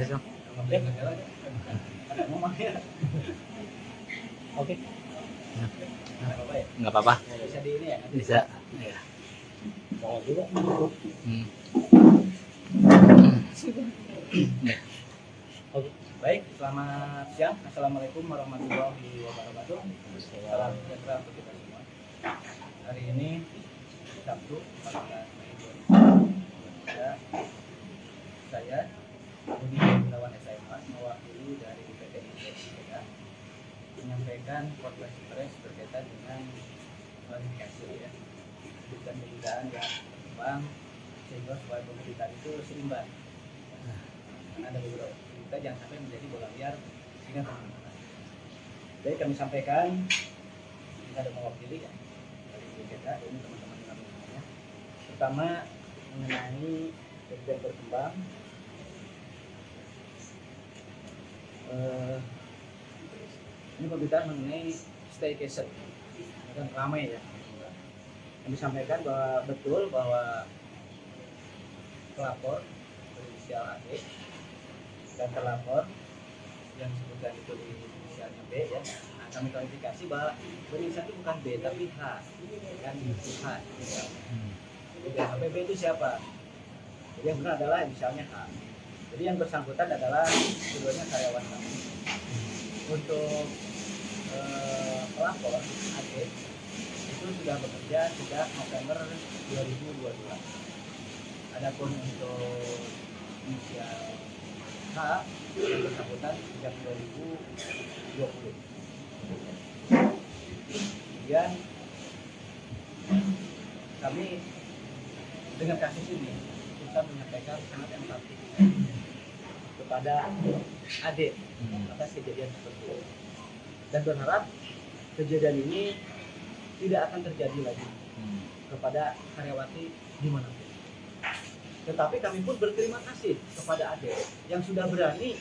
Ayo. Oke. Nggak apa-apa. Bisa di ini ya? Bisa. Ya. Mau juga. Hmm. Ya. Oke. Baik, selamat siang. Assalamualaikum warahmatullahi wabarakatuh. Salam sejahtera untuk kita semua. Hari ini Sabtu 14 Mei 2023. Saya Budi Gunawan SMA mewakili dari PT IPK menyampaikan podcast press berkaitan dengan klarifikasi ya, dan pembedaan yang berkembang sehingga supaya pemberitaan itu seimbang. Karena ada beberapa kita jangan sampai menjadi bola liar sehingga teman-teman. Jadi kami sampaikan kita ada mewakili ya dari IPK ini teman-teman namanya. Pertama mengenai kegiatan berkembang. Ini pemberitaan mengenai staycation, kan ramai ya. Kami sampaikan bahwa betul bahwa pelapor berinisial AD dan terlapor yang disebutkan itu di inisialnya B ya. Nah, kami klarifikasi bahwa berinisial itu bukan B tapi H, kan H. Jadi B itu siapa? Jadi yang benar adalah misalnya H. Jadi yang bersangkutan adalah keduanya karyawan kami. Untuk pelapor AD itu sudah bekerja sejak November 2022. Adapun untuk inisial H yang bersangkutan sejak 2020. Kemudian kami dengan kasus ini kita menyampaikan sangat empati kepada AD atas kejadian seperti ini dan berharap kejadian ini tidak akan terjadi lagi kepada karyawati dimanapun. Tetapi kami pun berterima kasih kepada AD yang sudah berani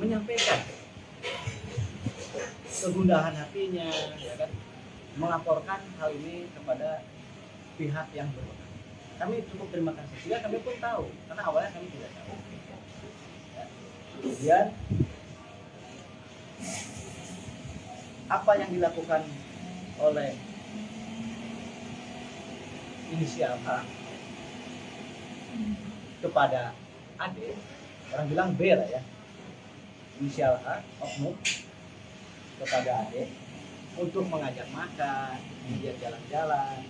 menyampaikan kegundahan hatinya, ya kan, melaporkan hal ini kepada pihak yang berwenang. Kami cukup terima kasih. Sehingga kami pun tahu, karena awalnya kami tidak tahu. Ya. Kemudian apa yang dilakukan oleh inisial H kepada AD, orang bilang B lah ya, inisial H oknum kepada AD untuk mengajak makan, kemudian jalan-jalan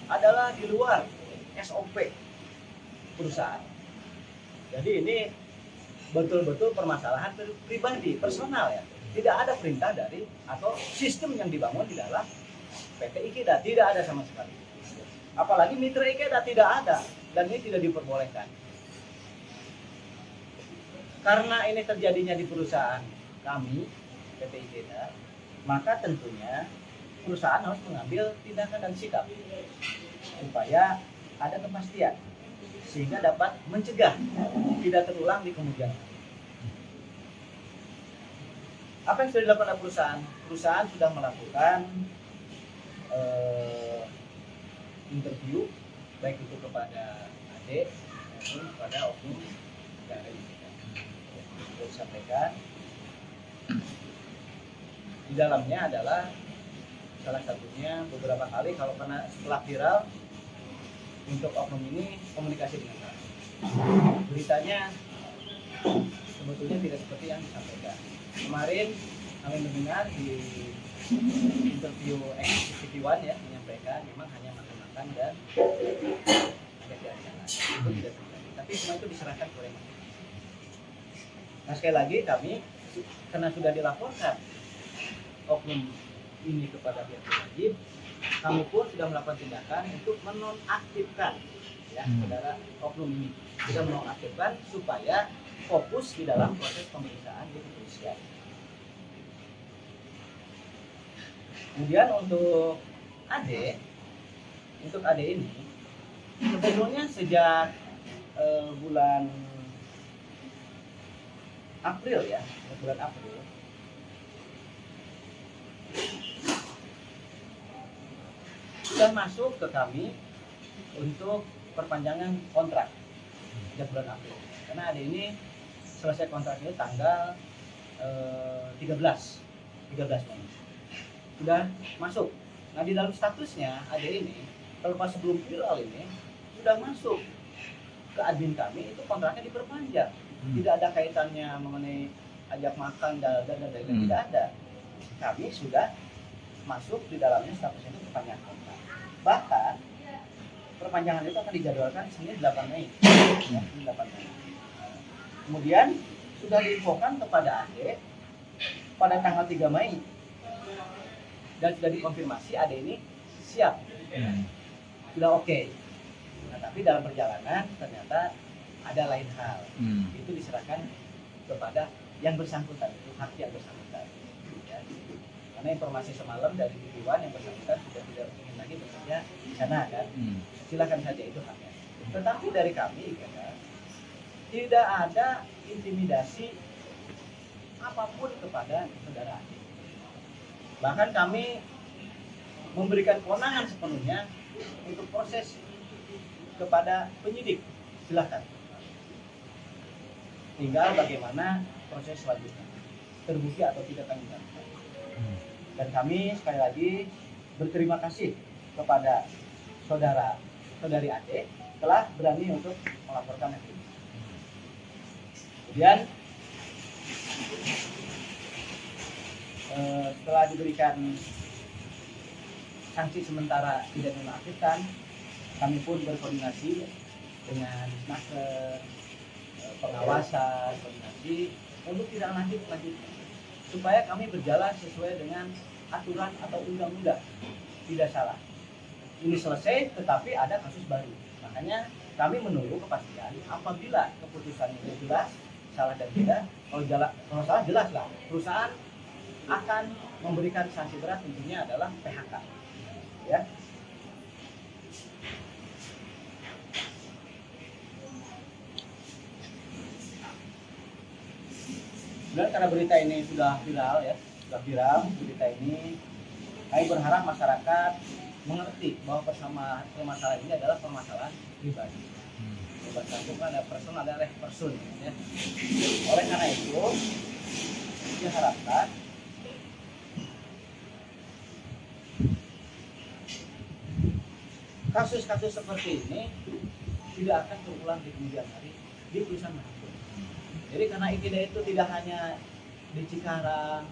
adalah di luar SOP perusahaan. Jadi ini betul-betul permasalahan pribadi, personal ya. Tidak ada perintah dari atau sistem yang dibangun di dalam PT IKEDA, tidak ada sama sekali. Apalagi mitra IKEDA tidak ada dan ini tidak diperbolehkan. Karena ini terjadinya di perusahaan kami, PT IKEDA, maka tentunya perusahaan harus mengambil tindakan dan sikap supaya ada kepastian sehingga dapat mencegah tidak terulang di kemudian hari. Apa yang sudah dilakukan oleh perusahaan? Perusahaan sudah melakukan interview baik itu kepada AD maupun kepada oknum yang ada di sini. Sudah disampaikan. Di dalamnya adalah salah satunya beberapa kali kalau karena setelah viral untuk oknum ini komunikasi dengan kami. Beritanya sebetulnya tidak seperti yang disampaikan. Kemarin kami mendengar di interview TV1 ya menyampaikan memang hanya makan-makan dan ada jalan-jalan. Itu tidak terjadi. Tapi semua itu diserahkan oleh masyarakat. Nah sekali lagi kami karena sudah dilaporkan oknum ini kepada pihak berwajib, kami pun sudah melakukan tindakan untuk menonaktifkan ya saudara oknum ini, sudah menonaktifkan supaya fokus di dalam proses pemeriksaan di kepolisian. Kemudian untuk AD ini sebetulnya sejak bulan April ya, bulan April sudah masuk ke kami untuk perpanjangan kontrak sejak bulan April. Karena Ade ini selesai kontraknya tanggal 13 Mei. Sudah masuk. Nah di dalam statusnya Ade ini, terlepas sebelum viral ini, sudah masuk ke admin kami, itu kontraknya diperpanjang. Tidak ada kaitannya mengenai ajak makan dan tidak ada. Kami sudah masuk di dalamnya statusnya itu perpanjangan kontrak. Bahkan perpanjangan itu akan dijadwalkan Senin 8 Mei. Ya, Senin 8 Mei. Kemudian sudah diinfokan kepada Ade pada tanggal 3 Mei dan sudah dikonfirmasi Ade ini siap, sudah oke. Nah, tapi dalam perjalanan ternyata ada lain hal. Itu diserahkan kepada yang bersangkutan, itu hak yang bersangkutan. Ya. Karena informasi semalam dari Iwan yang bersangkutan sudah tidak ingin lagi bekerja di sana kan. Silakan saja, itu haknya. Tetapi dari kami tidak ada intimidasi apapun kepada saudara Ade. Bahkan kami memberikan kewenangan sepenuhnya untuk proses kepada penyidik. Silakan. Tinggal bagaimana proses selanjutnya, terbukti atau tidak kami lakukan. Dan kami sekali lagi berterima kasih kepada saudari Ade telah berani untuk melaporkan itu. Kemudian setelah diberikan sanksi sementara tidak dinonaktifkan, kami pun berkoordinasi dengan Disnaker, pengawasan, koordinasi untuk tidak lanjutkan, supaya kami berjalan sesuai dengan aturan atau undang-undang, tidak salah. Ini selesai, tetapi ada kasus baru. Makanya kami menunggu kepastian apabila keputusan itu jelas, salah dan tidak. Kalau salah jelas lah, perusahaan akan memberikan sanksi berat, tentunya adalah PHK. Ya. Dan karena berita ini sudah viral berita ini, kami berharap masyarakat mengerti bahwa permasalahan ini adalah permasalahan pribadi. Bersangkutan ada person, ada person. Ya. Oleh karena itu, diharapkan kasus-kasus seperti ini tidak akan terulang di kemudian hari di perusahaan manapun. Jadi karena IKEDA itu tidak hanya di Cikarang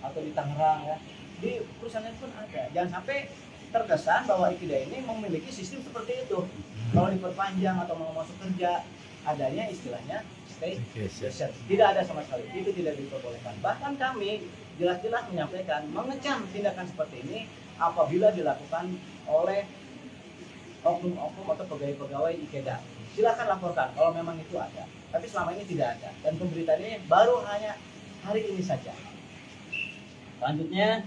atau di Tangerang ya, di perusahaan lain pun ada. Jangan sampai terkesan bahwa IKEDA ini memiliki sistem seperti itu. Kalau diperpanjang atau mau masuk kerja, adanya istilahnya staycation. Tidak ada sama sekali, itu tidak diperbolehkan. Bahkan kami jelas-jelas menyampaikan, mengecam tindakan seperti ini apabila dilakukan oleh oknum-oknum atau pegawai-pegawai IKEDA. Silakan laporkan kalau memang itu ada. Tapi selama ini tidak ada. Dan pemberitaannya baru hanya hari ini saja. Selanjutnya,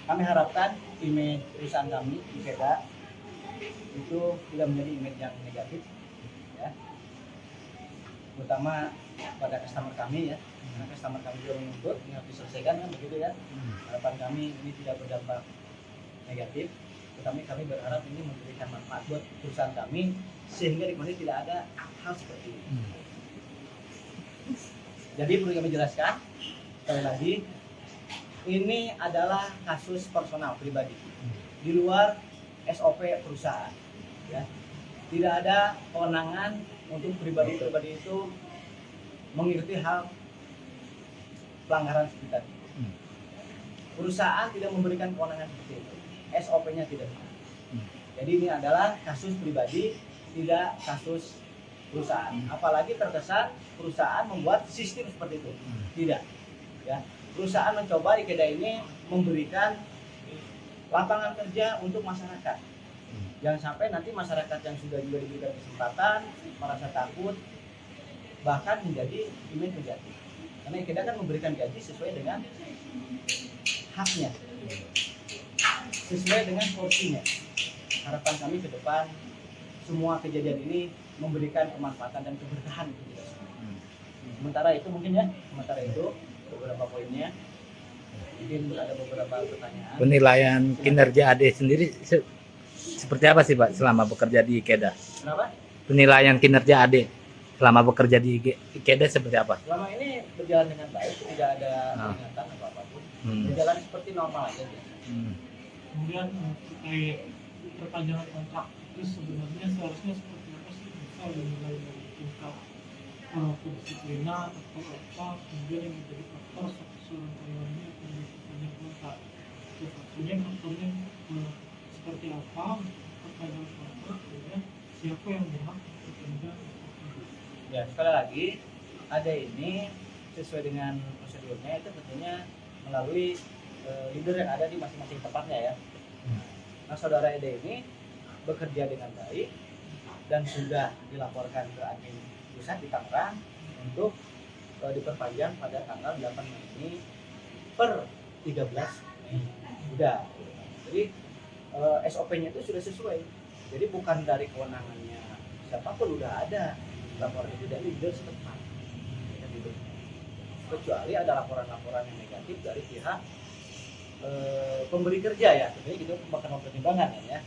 kami harapkan image perusahaan kami IKEDA itu tidak menjadi image yang negatif, ya, terutama pada customer kami ya. Karena customer kami juga menuntut ini harus diselesaikan kan, begitu ya. Harapan kami ini tidak berdampak negatif, tetapi kami berharap ini memberikan manfaat buat perusahaan kami sehingga di kemudian tidak ada hal seperti ini. Jadi perlu kami jelaskan sekali lagi, ini adalah kasus personal pribadi di luar SOP perusahaan. Ya. Tidak ada kewenangan untuk pribadi-pribadi itu mengikuti hal pelanggaran seperti tadi. Perusahaan tidak memberikan kewenangan seperti itu. SOP-nya tidak. Jadi ini adalah kasus pribadi, tidak kasus perusahaan. Apalagi terkesan perusahaan membuat sistem seperti itu. Tidak. Ya. Perusahaan mencoba IKEDA ini memberikan lapangan kerja untuk masyarakat. Jangan sampai nanti masyarakat yang sudah juga diberikan kesempatan merasa takut, bahkan menjadi image negatif. Karena IKEDA kan memberikan gaji sesuai dengan haknya, sesuai dengan porsinya. Harapan kami ke depan semua kejadian ini memberikan kemanfaatan dan keberkahan untuk kita semua. Hmm. Sementara itu mungkin ya, sementara itu beberapa poinnya. Mungkin ada beberapa pertanyaan. Penilaian kinerja Ade sendiri seperti apa sih Pak selama bekerja di IKEDA? Kenapa? Penilaian kinerja Ade selama bekerja di IKEDA seperti apa? Selama ini berjalan dengan baik, tidak ada Ah. peringatan atau apapun. Hmm. Berjalan seperti normal aja biasa. Hmm. Kemudian terkait perpanjangan kontrak itu sebenarnya seharusnya seperti apa sih? Misal dinilai dari tingkat kedisiplinan atau apa, kemudian yang menjadi faktor seorang karyawannya akan diperpanjang kontrak. Itu faktornya seperti apa untuk perpanjangan kontrak, kemudian siapa yang berhak perpanjangan kontrak. Ya, sekali lagi ada ini sesuai dengan prosedurnya itu tentunya melalui leader yang ada di masing-masing tempatnya ya. Nah, saudara Ede ini bekerja dengan baik dan sudah dilaporkan ke admin pusat di Tangerang untuk diperpanjang pada tanggal 8 Mei ini per 13 Mei. Sudah. Jadi SOP-nya itu sudah sesuai. Jadi bukan dari kewenangannya siapapun, udah ada laporan itu dari leader setempat. Kecuali ada laporan-laporan yang negatif dari pihak pemberi kerja ya, tentunya itu bakal mempertimbangkan ya.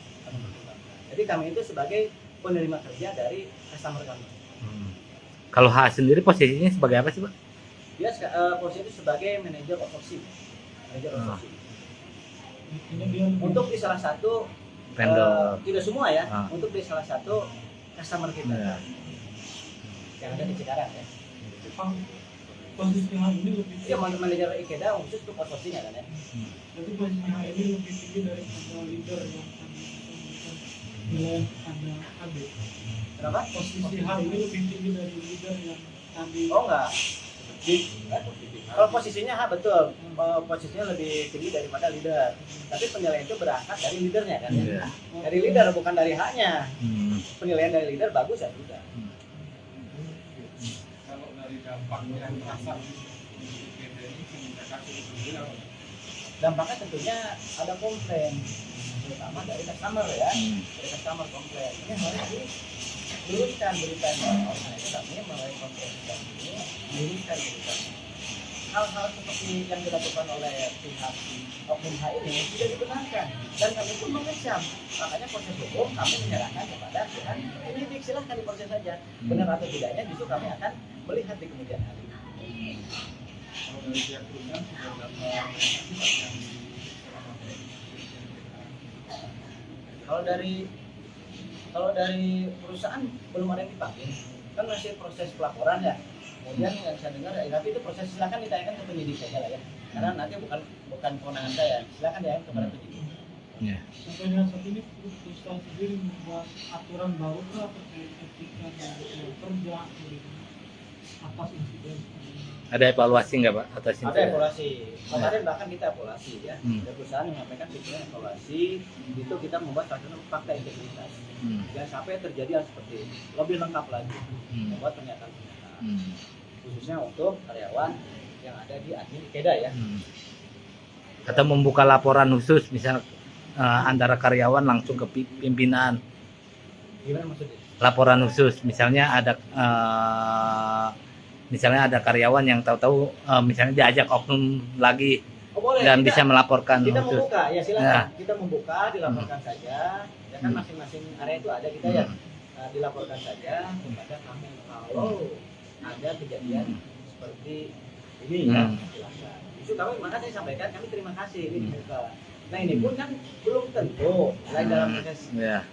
Jadi kami itu sebagai penerima kerja dari customer kami. Hmm. Kalau H sendiri posisinya sebagai apa sih Pak? Dia posisi itu sebagai manajer outsourcing. Intinya dia lebih Untuk di salah satu Vendor. tidak semua ya, Ah. untuk di salah satu customer kita Ya. yang ada di Cikarang ya. posisi hal ini lebih Dia manajer IKEDA khusus untuk outsourcing kan ya. Jadi posisi hal ini lebih tinggi daripada leader yang tadi memberikan nilai kepada AB. Kenapa? Posisi hal ini lebih tinggi dari leader yang tadi. Oh enggak. Kalau posisinya betul. Posisinya lebih tinggi daripada leader. Tapi penilaian itu berangkat dari leadernya kan ya. Iya. Dari leader bukan dari haknya. Hmm. Penilaian dari leader bagus ya sudah. Kalau dari dampak yang terasa di IKEDA ini kebijakan sebetulnya Dampaknya tentunya ada komplain, terutama dari customer ya. Hmm. Dari customer komplain. Ini harus diluruskan beritanya. Karena itu kami melalui konferensi ini diluruskan beritanya. Hal-hal seperti yang dilakukan oleh pihak oknum H ini tidak dibenarkan dan kami pun mengecam. Makanya proses hukum kami menyerahkan kepada pihak penyidik, silahkan diproses saja. Benar atau tidaknya justru kami akan melihat di kemudian hari. kalau dari pihak perusahaan sudah berapa yang Kalau dari perusahaan belum ada yang dipanggil, kan masih proses pelaporan ya. Kemudian yang saya dengar, tapi itu proses silakan ditanyakan ke penyidik saja lah ya. Karena nanti bukan kewenangan saya, silakan ditanyakan kepada penyidik. Ya. Sampai dengan saat ini perusahaan sendiri membuat aturan baru terkait etika dan kerja atas insiden seperti ini. Ada evaluasi nggak Pak atas Ada insiden? evaluasi. Kemarin bahkan kita evaluasi ya. Hmm. Ada perusahaan yang menyampaikan pikiran evaluasi, itu kita membuat satu fakta integritas. Hmm. Jangan sampai terjadi hal seperti ini. Lebih lengkap lagi, Hmm. membuat pernyataan-pernyataan. Hmm. Khususnya untuk karyawan yang ada di admin IKEDA ya. Hmm. Atau membuka laporan khusus misal antara karyawan langsung ke pimpinan, Gimana maksudnya? laporan khusus misalnya ada karyawan yang tahu-tahu misalnya diajak oknum lagi Oh boleh. dan kita, bisa melaporkan kita khusus. membuka ya silakan. Ya. Kita membuka, dilaporkan saja. Ya kan Hmm. masing-masing area itu ada kita ya. Dilaporkan saja kepada kami kalau ada kejadian seperti ini ya. Hmm. Silakan. Justru kami maka saya sampaikan kami terima kasih ini dibuka. Nah ini pun kan belum tentu selain dalam proses Ya.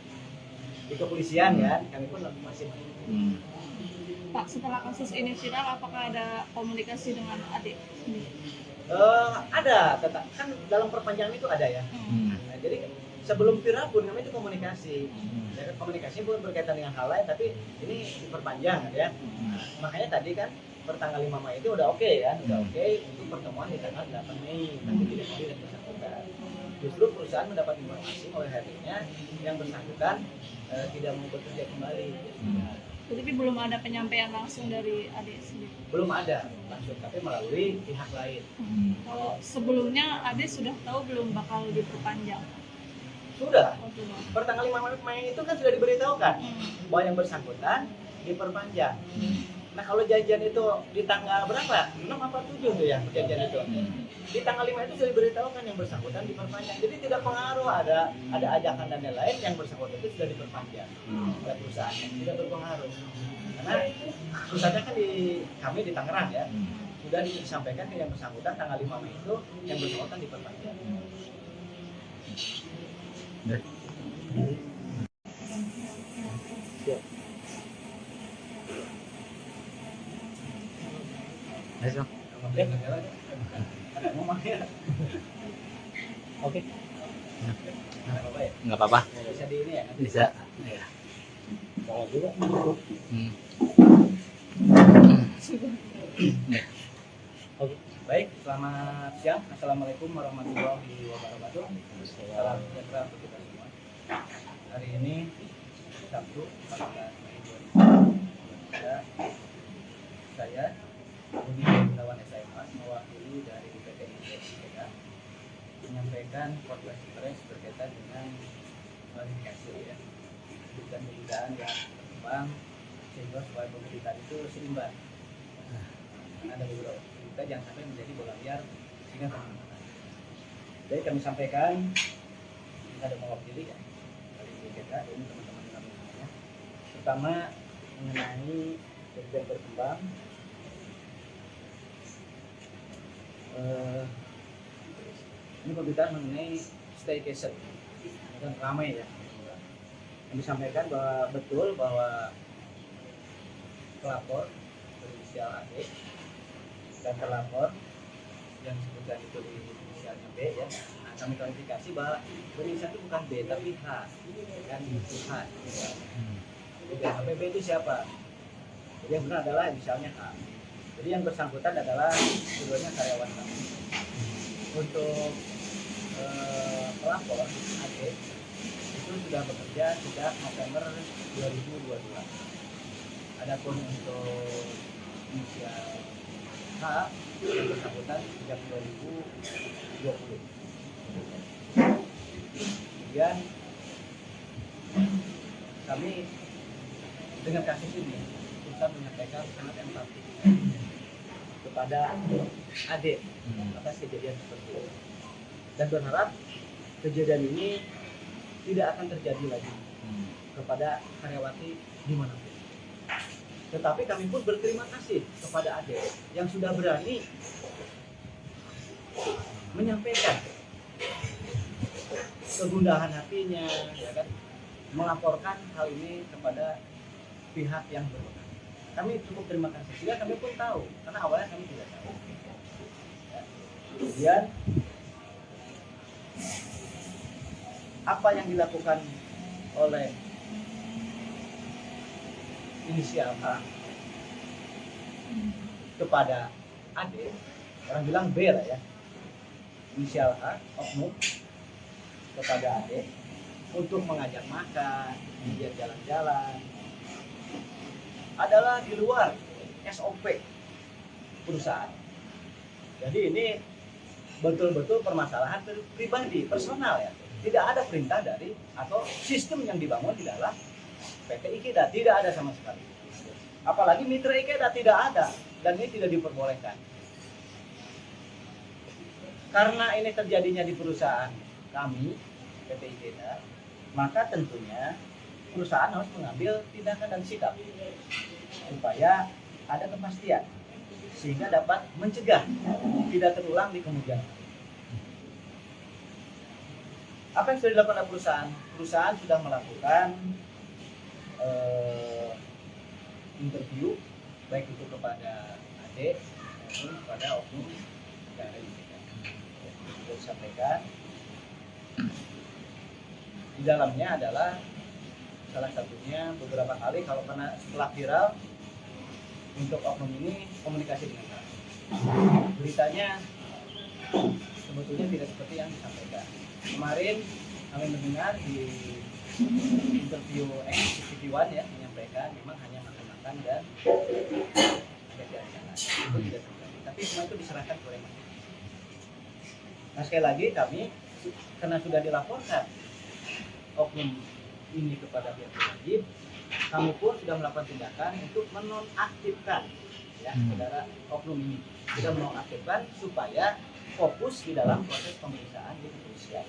di kepolisian ya, kami pun masih Hmm. Pak, setelah kasus ini viral, apakah ada komunikasi dengan adik sendiri? ada, tetap kan dalam perpanjangan itu ada ya. Hmm. Nah, jadi sebelum viral pun kami itu komunikasi. Hmm. Ya kan, komunikasi pun berkaitan dengan hal lain, tapi ini diperpanjang ya. Nah, makanya tadi kan per tanggal 5 Mei itu udah oke ya, udah oke untuk pertemuan di tanggal 8 Mei. Tapi tidak hadir yang bersangkutan. Justru perusahaan mendapat informasi oleh hadirnya yang bersangkutan tidak mau bekerja kembali. Tapi belum ada penyampaian langsung dari adik sendiri. Belum ada langsung, tapi melalui pihak lain. Hmm. Kalau sebelumnya adik sudah tahu belum bakal diperpanjang? Sudah. Oh, sudah. Per tanggal 5 Mei itu kan sudah diberitahukan Hmm. bahwa yang bersangkutan diperpanjang. Nah kalau janjian itu di tanggal berapa? 6 apa 7 tuh ya perjanjian itu. Di tanggal 5 itu sudah diberitahukan yang bersangkutan diperpanjang. Jadi tidak pengaruh ada ajakan dan lain-lain, yang bersangkutan itu sudah diperpanjang oleh perusahaannya. Tidak berpengaruh. Karena perusahaannya kan kami di Tangerang ya. Sudah disampaikan ke yang bersangkutan tanggal 5 Mei itu yang bersangkutan diperpanjang. Ayo, Bang. Oke. Ada ngomong ya. Oke. Nggak apa-apa ya. Nggak apa-apa. Bisa di ini ya. Nanti Bisa. Ya. Hmm. Ya. Baik, selamat siang. Assalamualaikum warahmatullahi wabarakatuh. Salam sejahtera untuk kita semua. Hari ini Sabtu 14 Mei 2023. Saya Budi Gunawan SMA mewakili dari PT IPK menyampaikan konferensi pers berkaitan dengan klarifikasi ya, dan pemberitaan yang berkembang sehingga supaya pemberitaan itu seimbang. Ada beberapa kita jangan sampai menjadi bola liar sehingga kemana-mana. Jadi kami sampaikan kita ada mewakili ya dari IPK ini teman-teman kami semuanya. Pertama mengenai yang berkembang ini pemberitaan mengenai staycation dan ramai ya. Yang disampaikan bahwa betul bahwa pelapor berinisial AD dan terlapor yang disebutkan itu di inisialnya B ya. Nah, kami klarifikasi bahwa berinisial itu bukan B tapi H, kan itu H. Jadi B itu siapa? Jadi yang benar adalah inisialnya H. Jadi yang bersangkutan adalah keduanya karyawan kami. Untuk pelapor AD itu sudah bekerja sejak November 2022. Adapun untuk inisial H yang bersangkutan sejak 2020. Kemudian kami dengan kasus ini kita menyampaikan sangat empati kepada adik atas kejadian seperti ini dan berharap kejadian ini tidak akan terjadi lagi kepada karyawati dimanapun. Tetapi kami pun berterima kasih kepada adik yang sudah berani menyampaikan kegundahan hatinya, ya kan, melaporkan hal ini kepada pihak yang berwenang. Kami cukup terima kasih. Sehingga kami pun tahu, karena awalnya kami tidak tahu. Ya. Kemudian apa yang dilakukan oleh inisial H kepada Ade, orang bilang B lah ya, inisial H oknum kepada Ade untuk mengajak makan, kemudian jalan-jalan, adalah di luar SOP perusahaan. Jadi ini betul-betul permasalahan pribadi, personal ya. Tidak ada perintah dari atau sistem yang dibangun di dalam PT IKEDA, tidak ada sama sekali. Apalagi mitra IKEDA tidak ada dan ini tidak diperbolehkan. Karena ini terjadinya di perusahaan kami, PT IKEDA, maka tentunya perusahaan harus mengambil tindakan dan sikap supaya ada kepastian sehingga dapat mencegah tidak terulang di kemudian hari. Apa yang sudah dilakukan oleh perusahaan? Perusahaan sudah melakukan interview baik itu kepada adik maupun kepada oknum yang ada di sini. Sudah disampaikan di dalamnya adalah salah satunya beberapa kali kalau karena setelah viral untuk oknum ini komunikasi dengan kami. Beritanya sebetulnya tidak seperti yang disampaikan. Kemarin kami mendengar di interview TV One ya menyampaikan memang hanya makan-makan dan ada jalan-jalan. Itu tidak terjadi. Tapi semua itu diserahkan kepada masyarakat. Nah sekali lagi kami karena sudah dilaporkan oknum ini kepada pihak berwajib, kami pun sudah melakukan tindakan untuk menonaktifkan ya saudara oknum ini, sudah menonaktifkan supaya fokus di dalam proses pemeriksaan di kepolisian.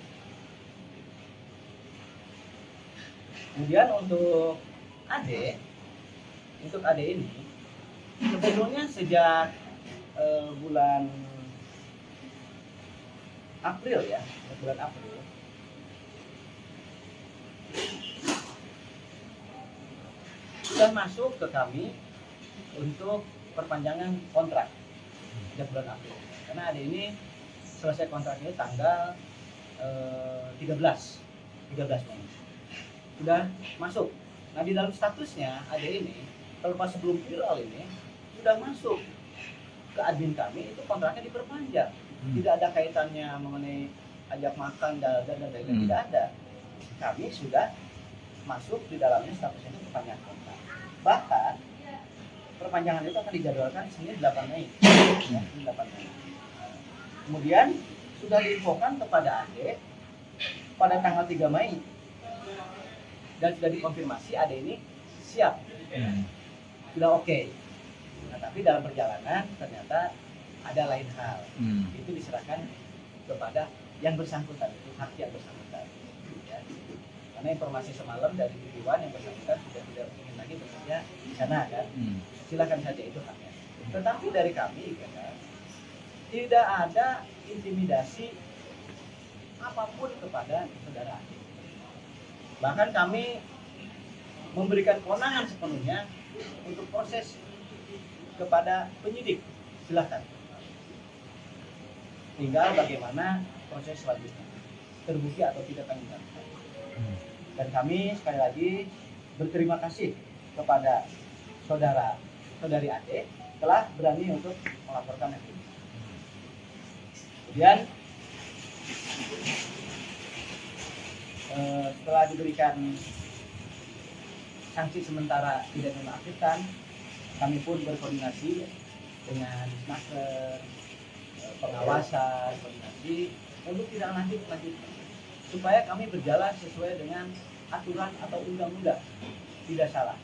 Kemudian untuk AD ini sebetulnya sejak bulan April ya, bulan April sudah masuk ke kami untuk perpanjangan kontrak sejak bulan April. Karena AD ini selesai kontraknya tanggal 13 Mei. Sudah masuk. Nah di dalam statusnya AD ini, terlepas sebelum viral ini, sudah masuk ke admin kami, itu kontraknya diperpanjang. Tidak ada kaitannya mengenai ajak makan dan lain-lain, tidak ada. Kami sudah masuk di dalamnya statusnya itu perpanjangan kontrak. Bahkan perpanjangan itu akan dijadwalkan Senin 8 Mei. Ya, Senin 8 Mei. Kemudian sudah diinfokan kepada AD pada tanggal 3 Mei dan sudah dikonfirmasi AD ini siap, sudah oke. Nah, tapi dalam perjalanan ternyata ada lain hal. Itu diserahkan kepada yang bersangkutan, itu hak yang bersangkutan. Ya. Karena informasi semalam dari Iwan yang bersangkutan sudah tidak ingin lagi bekerja di sana kan. Silakan saja, itu haknya. Tetapi dari kami kan, tidak ada intimidasi apapun kepada saudara AD. Bahkan kami memberikan kewenangan sepenuhnya untuk proses kepada penyidik. Silakan. Tinggal bagaimana proses selanjutnya, terbukti atau tidak kami lakukan. Dan kami sekali lagi berterima kasih kepada saudari Ade telah berani untuk melaporkan itu. Kemudian setelah diberikan sanksi sementara tidak dinonaktifkan, kami pun berkoordinasi dengan Disnaker, pengawasan, koordinasi untuk tidak lanjutkan supaya kami berjalan sesuai dengan aturan atau undang-undang, tidak salah.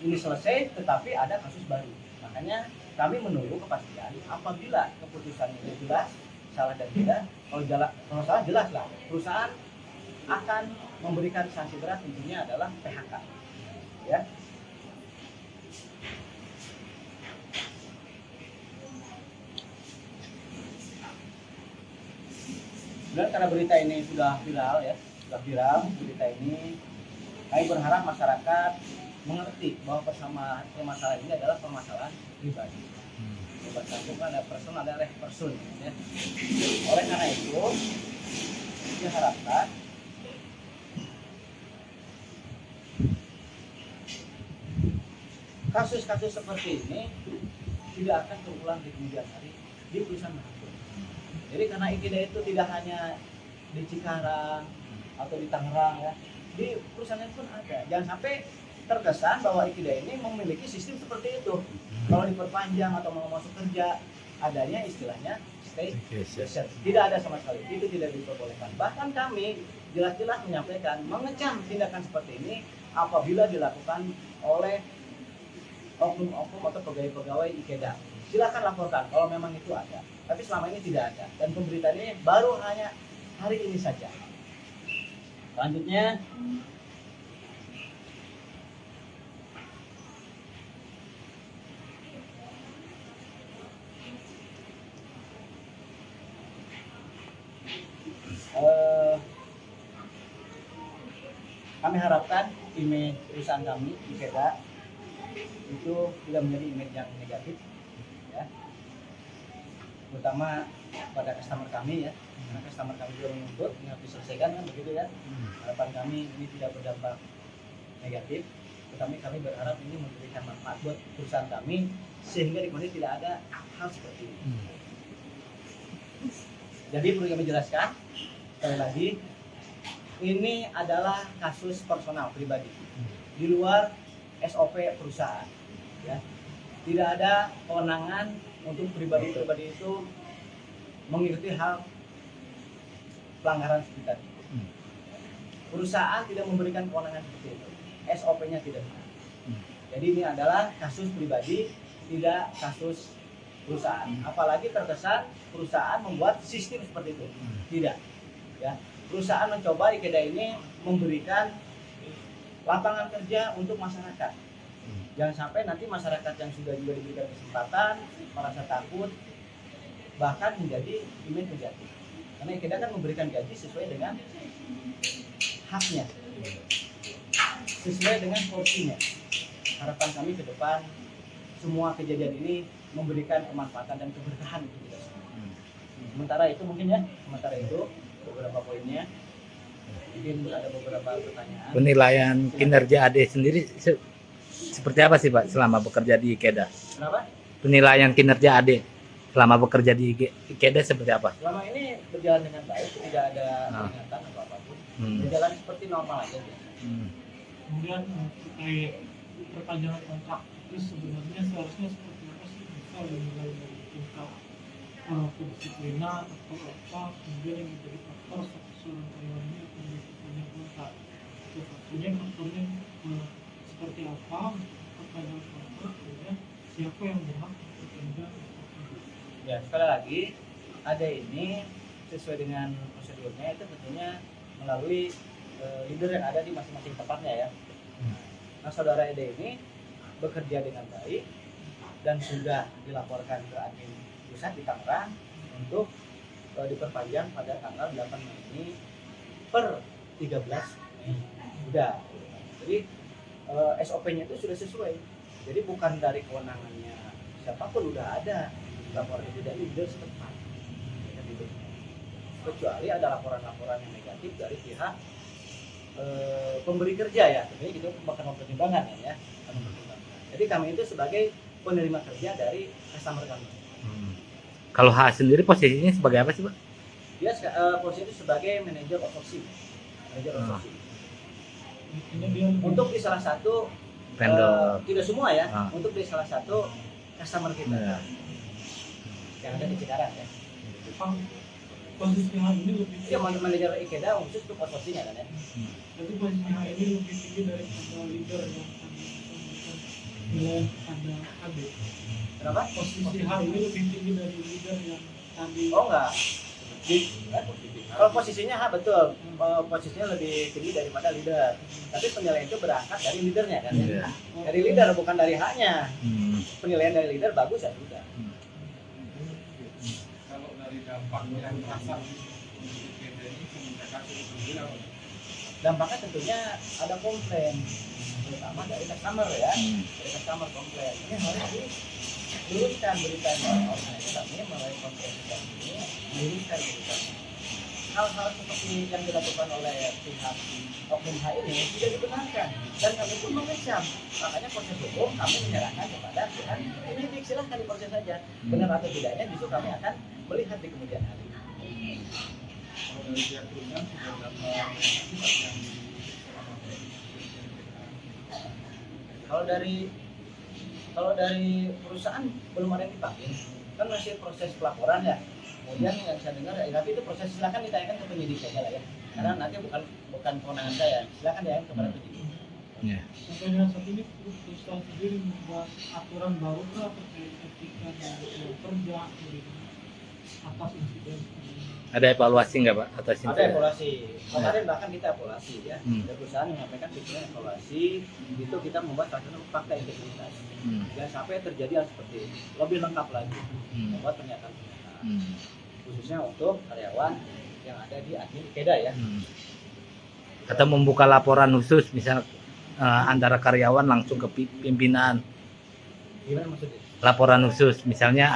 Ini selesai, tetapi ada kasus baru. Makanya kami menunggu kepastian apabila keputusan itu jelas, salah dan tidak. Kalau salah jelas lah, perusahaan akan memberikan sanksi berat, intinya adalah PHK. Ya. Dan karena berita ini sudah viral ya, berita ini, kami berharap masyarakat mengerti bahwa permasalahan ini adalah permasalahan pribadi. Bersangkutan ada person, ada person. Ya. Oleh karena itu, diharapkan kasus-kasus seperti ini tidak akan terulang di kemudian hari di perusahaan manapun. Jadi karena IKIDA itu tidak hanya di Cikarang atau di Tangerang ya, di perusahaan pun ada. Jangan sampai terkesan bahwa IKIDA ini memiliki sistem seperti itu. Kalau diperpanjang atau mau masuk kerja, adanya istilahnya staycation. Tidak ada sama sekali, itu tidak diperbolehkan. Bahkan kami jelas-jelas menyampaikan, mengecam tindakan seperti ini apabila dilakukan oleh oknum-oknum atau pegawai-pegawai IKEDA. Silakan laporkan kalau memang itu ada. Tapi selama ini tidak ada. Dan pemberitaannya baru hanya hari ini saja. Selanjutnya, kami harapkan image perusahaan kami IKEDA itu tidak menjadi image yang negatif ya, terutama pada customer kami ya, karena customer kami juga menuntut ini harus diselesaikan kan begitu ya. Harapan kami ini tidak berdampak negatif, tetapi kami berharap ini memberikan manfaat buat perusahaan kami sehingga di kemudian tidak ada hal seperti ini. Jadi perlu kami jelaskan sekali lagi, ini adalah kasus personal pribadi di luar SOP perusahaan ya. Tidak ada kewenangan untuk pribadi-pribadi itu mengikuti hal pelanggaran seperti tadi. perusahaan tidak memberikan kewenangan seperti itu. SOP-nya tidak. Hmm. Jadi ini adalah kasus pribadi, tidak kasus perusahaan. Apalagi terkesan perusahaan membuat sistem seperti itu. Tidak. Ya. Perusahaan mencoba IKEDA ini memberikan lapangan kerja untuk masyarakat. Jangan sampai nanti masyarakat yang sudah juga diberikan kesempatan merasa takut, bahkan menjadi image negatif. Karena IKEDA kan memberikan gaji sesuai dengan haknya, sesuai dengan porsinya. Harapan kami ke depan semua kejadian ini memberikan kemanfaatan dan keberkahan untuk kita semua. Sementara itu mungkin ya, sementara itu beberapa poinnya. Mungkin ada beberapa pertanyaan. Penilaian kinerja Ade sendiri seperti apa sih Pak selama bekerja di IKEDA? Kenapa? Penilaian kinerja Ade selama bekerja di IKEDA seperti apa? Selama ini berjalan dengan baik, tidak ada peringatan atau apapun. Berjalan seperti normal aja. Kemudian terkait perpanjangan kontrak itu sebenarnya seharusnya seperti apa sih? Misal dinilai dari tingkat kedisiplinan atau apa, kemudian yang menjadi faktor seorang karyawan ini akan diperpanjang kontrak. Satunya faktornya seperti apa untuk perpanjangan kontrak, kemudian siapa yang berhak untuk perpanjang. Ya, sekali lagi ada ini sesuai dengan prosedurnya itu tentunya melalui leader yang ada di masing-masing tempatnya ya. Nah, saudara Ede ini bekerja dengan baik dan sudah dilaporkan ke admin pusat di Tangerang untuk diperpanjang pada tanggal 8 Mei ini per 13 Mei. Udah. Jadi SOP-nya itu sudah sesuai. Jadi bukan dari kewenangannya siapapun, udah ada laporan itu dari leader setempat. Kecuali ada laporan-laporan yang negatif dari pihak pemberi kerja ya, tentunya itu bakal mempertimbangkan ya. Jadi kami itu sebagai penerima kerja dari customer kami. Kalau H sendiri posisinya sebagai apa sih Pak? Dia posisi itu sebagai manajer outsourcing. Ini dia Untuk di salah satu Vendor. tidak semua ya, untuk di salah satu customer kita Ya. yang ada di Cikarang ya. posisi H ini lebih Dia manajer IKEDA khusus untuk outsourcing ya kan ya. Jadi posisi H ini lebih tinggi daripada leader yang tadi memberikan nilai pada AB. Kenapa? Posisi H ini lebih tinggi dari leader yang tadi. Oh enggak. Kalau posisinya betul, posisinya lebih tinggi daripada leader. Tapi penilaian itu berangkat dari leadernya kan ya. Iya. Dari leader bukan dari haknya. Penilaian dari leader bagus ya sudah. Kalau dari dampak yang terasa untuk IKEDA ini semenjak kasus itu apa? Dampaknya tentunya ada komplain, terutama dari customer ya. Dari customer komplain. Ini harus diluruskan beritanya. Nah, itu kami melalui konferensi ini diluruskan beritanya. Hal-hal seperti yang dilakukan oleh pihak oknum H ini tidak dibenarkan dan kami pun mengecam. Makanya proses hukum kami menyerahkan kepada pihak penyidik, silahkan diproses saja. Benar atau tidaknya justru kami akan melihat di kemudian hari. Kalau dari pihak perusahaan sudah berapa yang Kalau dari perusahaan belum ada yang dipanggil, kan masih proses pelaporan ya. Kemudian yang saya dengar, tapi itu proses silakan ditanyakan ke penyidik saja lah ya. Karena nanti bukan kewenangan saya, silakan ditanyakan kepada penyidik. Ya. Sampai dengan saat ini perusahaan sendiri membuat aturan baru terkait etika dan kerja atas insiden. Ada evaluasi nggak Pak atas Ada insiden? evaluasi. Kemarin bahkan kita evaluasi ya. Ada perusahaan yang menyampaikan bikin evaluasi, itu kita membuat satu fakta integritas. Jangan sampai terjadi hal seperti ini. Lebih lengkap lagi, membuat pernyataan-pernyataan. Khususnya untuk karyawan yang ada di admin IKEDA ya. Atau membuka laporan khusus misal antara karyawan langsung ke pimpinan. Gimana maksudnya? Laporan khusus misalnya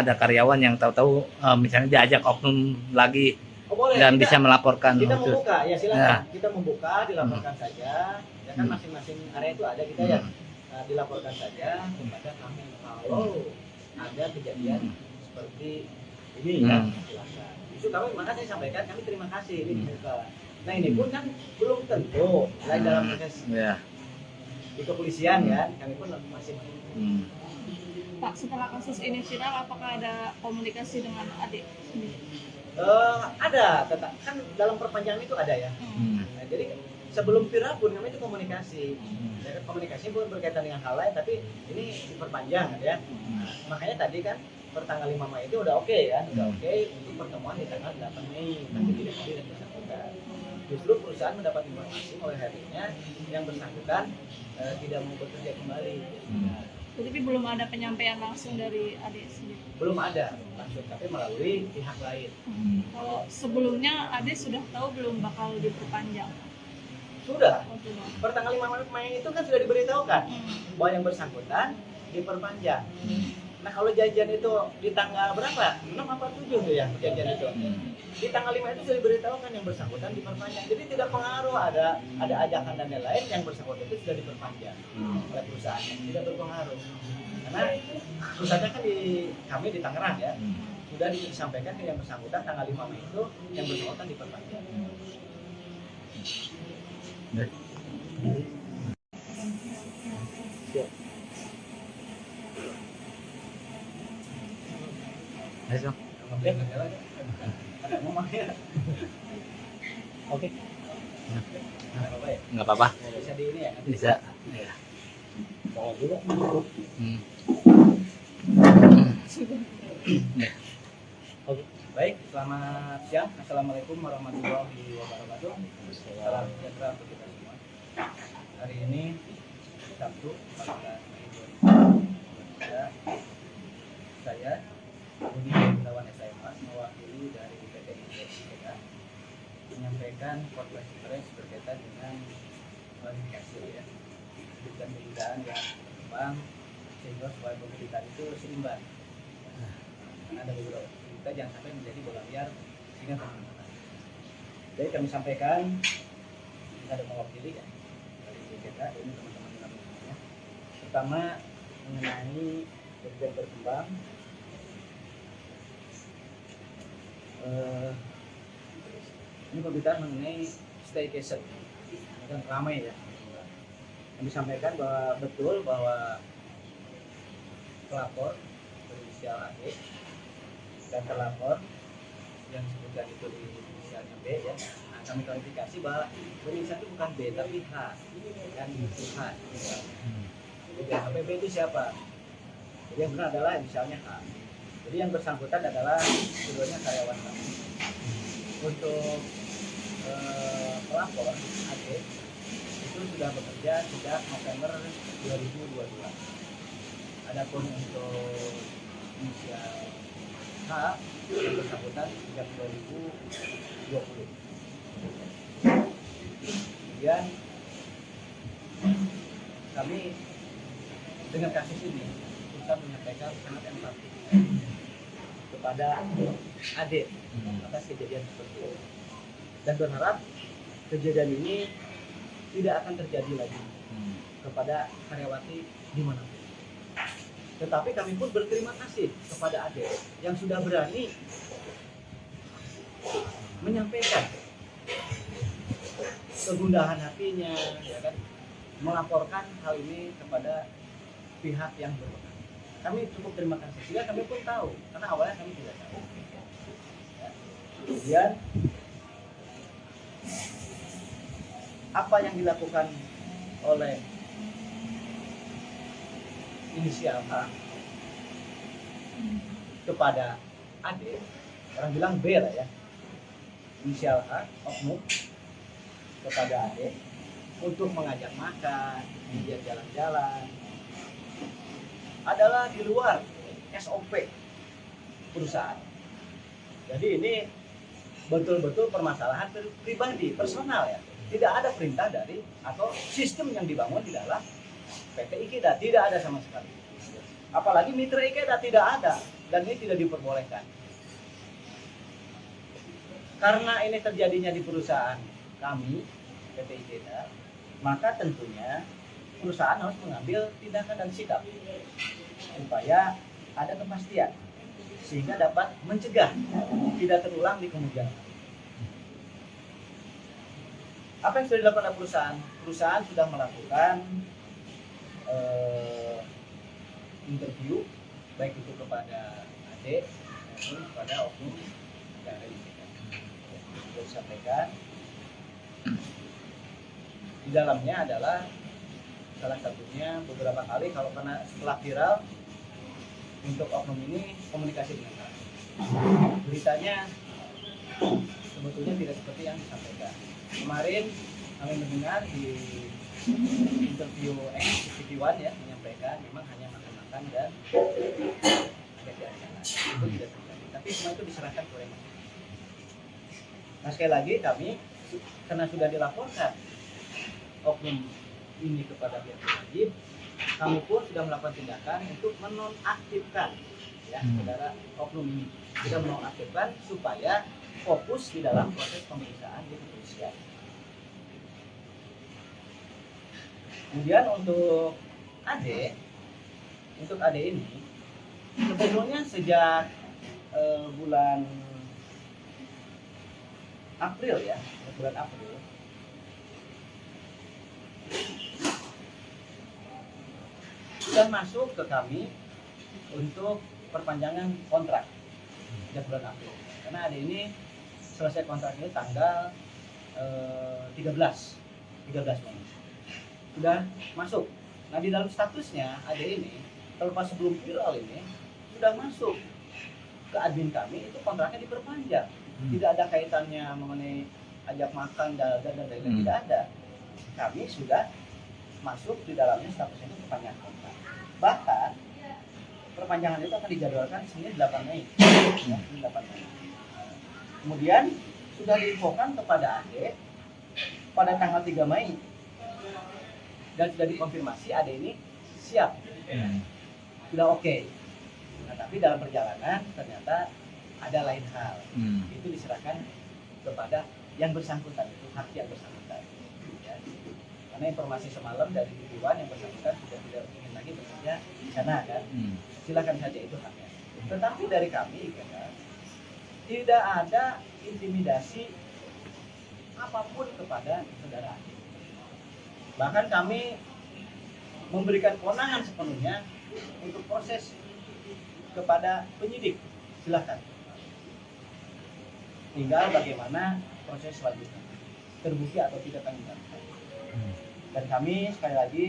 ada karyawan yang tahu-tahu misalnya diajak oknum lagi Oh, boleh. dan kita, bisa melaporkan kita khusus. membuka ya silakan. Ya. Kita membuka, dilaporkan saja. Ya kan masing-masing area itu ada kita ya. Nah, dilaporkan saja kepada kami kalau ada kejadian seperti ini ya. Silakan. Justru kami makanya saya sampaikan kami terima kasih ini dibuka. Nah ini pun kan belum tentu lain dalam proses Ya. di kepolisian kan kami pun masih Pak, setelah kasus ini viral, apakah ada komunikasi dengan adik sendiri? Ada, tetap kan dalam perpanjangan itu ada ya. Nah, jadi sebelum viral pun kami itu komunikasi. Ya, kan, komunikasi pun berkaitan dengan hal lain, tapi ini diperpanjang ya. Nah, makanya tadi kan pertanggal 5 Mei itu udah oke kan, udah oke untuk pertemuan di tanggal 8 Mei, tapi tidak hadir yang bersangkutan. Justru perusahaan mendapat informasi mulai harinya yang bersangkutan tidak mau bekerja kembali. Jadi belum ada penyampaian langsung dari adik sendiri. Belum ada langsung, tapi melalui pihak lain. Kalau sebelumnya adik sudah tahu belum bakal diperpanjang? Sudah. Oh, sudah. Pertanggal 5 Mei itu kan sudah diberitahukan bahwa yang bersangkutan diperpanjang. Nah kalau jajan itu di tanggal berapa? 6 apa 7 tuh ya jajan itu. Di tanggal 5 itu sudah diberitahukan yang bersangkutan diperpanjang. Jadi tidak pengaruh ada ajakan dan lain-lain, yang bersangkutan itu sudah diperpanjang oleh perusahaan. Tidak berpengaruh. Karena pusatnya kan kami di Tangerang ya. Sudah disampaikan ke yang bersangkutan tanggal 5 Mei itu yang bersangkutan diperpanjang. Ayo. Oke. Ada ngomong ya. Oke. Nggak apa-apa ya? Nggak apa-apa. Bisa di ini ya? Bisa. Ya. Kalau juga. Oke. Baik, selamat siang. Assalamualaikum warahmatullahi wabarakatuh. Salam sejahtera untuk kita semua. Hari ini Sabtu 14 Mei 2023. Saya Budi Gunawan SMA mewakili dari PT IKEDA menyampaikan konferensi pers berkaitan dengan klarifikasi ya, dan pembedaan yang berkembang sehingga supaya pemberitaan itu seimbang. Karena ada beberapa kita jangan sampai menjadi bola liar sehingga teman-teman. Jadi kami sampaikan kita ada mewakili ya dari IKEDA ini teman-teman semuanya. Pertama mengenai kebijakan berkembang. Ini pemberitaan mengenai staycation dan ramai ya. Kami sampaikan bahwa betul bahwa pelapor berinisial AD dan terlapor yang disebutkan itu di inisialnya B ya. Nah, kami klarifikasi bahwa berinisial itu bukan B tapi H, kan H. Jadi HPB itu siapa? Jadi yang benar adalah inisialnya H. Jadi yang bersangkutan adalah keduanya karyawan kami. Untuk pelapor AD itu sudah bekerja sejak November 2022. Adapun untuk inisial H yang bersangkutan sejak 2020. Kemudian kami dengan kasus ini bisa menyampaikan sangat empati kepada AD atas kejadian seperti ini dan berharap kejadian ini tidak akan terjadi lagi kepada karyawati dimanapun. Tetapi kami pun berterima kasih kepada AD yang sudah berani menyampaikan kegundahan hatinya, ya kan, melaporkan hal ini kepada pihak yang berwenang. Kami cukup terima kasih. Sehingga kami pun tahu, karena awalnya kami tidak tahu. Ya. Kemudian apa yang dilakukan oleh inisial H kepada AD, orang bilang B lah ya, inisial H oknum kepada AD untuk mengajak makan, dia jalan-jalan, adalah di luar SOP perusahaan. Jadi ini betul-betul permasalahan pribadi, personal ya. Tidak ada perintah dari atau sistem yang dibangun di dalam PT IKEDA, tidak ada sama sekali. Apalagi mitra IKEDA tidak ada dan ini tidak diperbolehkan. Karena ini terjadinya di perusahaan kami, PT IKEDA, maka tentunya perusahaan harus mengambil tindakan dan sikap supaya ada kepastian sehingga dapat mencegah tidak terulang di kemudian hari. Apa yang sudah dilakukan oleh perusahaan? Perusahaan sudah melakukan interview baik itu kepada adik maupun kepada oknum yang ada di sini. Sudah disampaikan. Di dalamnya adalah salah satunya beberapa kali kalau kena setelah viral untuk oknum ini komunikasi dengan kami. Beritanya sebetulnya tidak seperti yang disampaikan. Kemarin kami mendengar di interview TV1 ya menyampaikan memang hanya makan-makan dan ada jalan-jalan. Itu tidak terjadi. Tapi semua itu diserahkan oleh masyarakat. Nah sekali lagi kami karena sudah dilaporkan oknum ini kepada pihak berwajib, kami pun sudah melakukan tindakan untuk menonaktifkan ya saudara oknum ini, sudah menonaktifkan supaya fokus di dalam proses pemeriksaan di kepolisian. Kemudian untuk AD ini sebetulnya sejak bulan April ya, bulan April sudah masuk ke kami untuk perpanjangan kontrak sejak bulan April. Karena AD ini selesai kontraknya tanggal 13 Mei. Sudah masuk. Nah di dalam statusnya AD ini terlepas sebelum viral ini sudah masuk ke admin kami itu kontraknya diperpanjang. Tidak ada kaitannya mengenai ajak makan dan lain-lain, tidak ada. Kami sudah masuk di dalamnya statusnya itu perpanjangan kontrak. Bahkan perpanjangan itu akan dijadwalkan Senin 8 Mei. Ya, 8 Mei. Kemudian sudah diinfokan kepada AD pada tanggal 3 Mei dan sudah dikonfirmasi AD ini siap, sudah oke. Nah tapi dalam perjalanan ternyata ada lain hal. Itu diserahkan kepada yang bersangkutan, itu hak yang bersangkutan. Ya. Karena informasi semalam dari TV1 yang bersangkutan sudah tidak ingin lagi bekerja di sana kan. Silakan saja itu haknya. Tetapi dari kami kan, tidak ada intimidasi apapun kepada saudara AD. Bahkan kami memberikan kewenangan sepenuhnya untuk proses kepada penyidik. Silakan. Tinggal bagaimana proses selanjutnya, terbukti atau tidak kami lakukan. Dan kami sekali lagi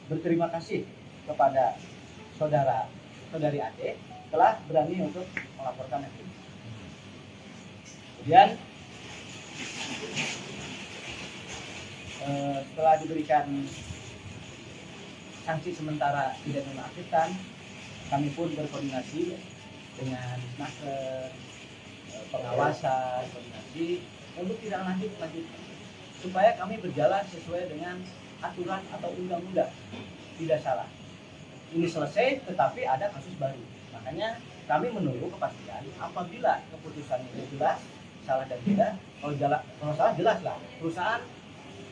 berterima kasih kepada saudari Ade telah berani untuk melaporkan itu. Kemudian setelah diberikan sanksi sementara tidak nonaktifkan, kami pun berkoordinasi dengan Naker, pengawasan, koordinasi untuk tidak lanjutkan supaya kami berjalan sesuai dengan aturan atau undang-undang, tidak salah. Ini selesai tetapi ada kasus baru, makanya kami menunggu kepastian apabila keputusan itu jelas salah dan tidak. Kalau salah jelas lah, perusahaan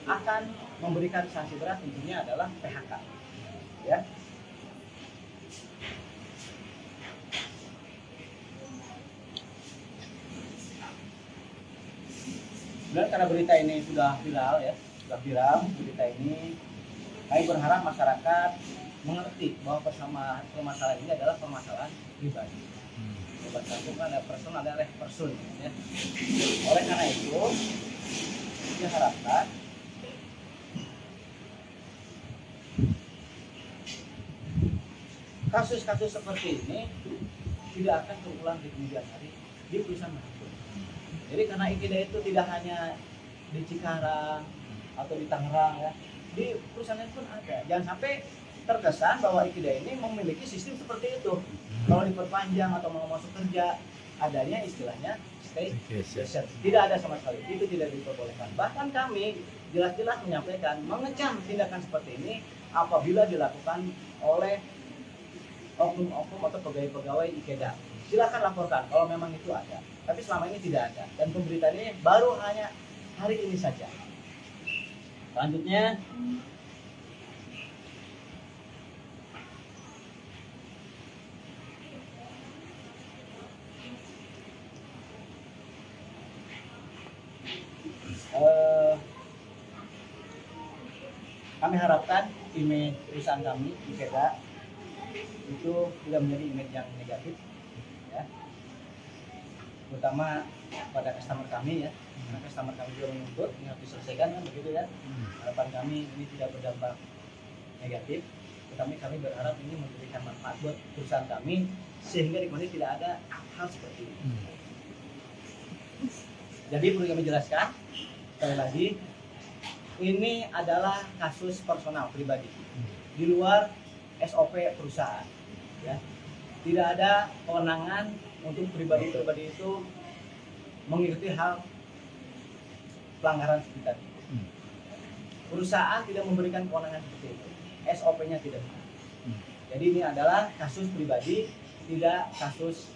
akan memberikan sanksi berat, tentunya adalah PHK ya. Dan karena berita ini sudah viral ya, berita ini, kami berharap masyarakat mengerti bahwa permasalahan ini adalah permasalahan pribadi. Bersangkutan ada person, ada person ya. Oleh karena itu diharapkan kasus-kasus seperti ini tidak akan terulang di kemudian hari di perusahaan manapun. Jadi karena IKIDA itu tidak hanya di Cikarang atau di Tangerang ya, di perusahaan pun ada. Jangan sampai terkesan bahwa IKIDA ini memiliki sistem seperti itu. Kalau diperpanjang atau mau masuk kerja, adanya istilahnya staycation. Tidak ada sama sekali, itu tidak diperbolehkan. Bahkan kami jelas-jelas menyampaikan, mengecam tindakan seperti ini apabila dilakukan oleh oknum-oknum atau pegawai-pegawai IKEDA. Silakan laporkan kalau memang itu ada. Tapi selama ini tidak ada. Dan pemberitaan ini baru hanya hari ini saja. Selanjutnya, kami harapkan image perusahaan kami IKEDA itu tidak menjadi image yang negatif, ya, terutama pada customer kami ya, karena customer kami juga menuntut ini harus diselesaikan kan begitu ya. Harapan kami ini tidak berdampak negatif, tetapi kami berharap ini memberikan manfaat buat perusahaan kami sehingga di kemudian tidak ada hal seperti ini. Jadi perlu kami jelaskan sekali lagi, ini adalah kasus personal pribadi di luar SOP perusahaan, ya. Tidak ada kewenangan untuk pribadi-pribadi itu mengikuti hal pelanggaran seperti tadi. Perusahaan tidak memberikan kewenangan seperti itu, SOP-nya tidak. Jadi ini adalah kasus pribadi, tidak kasus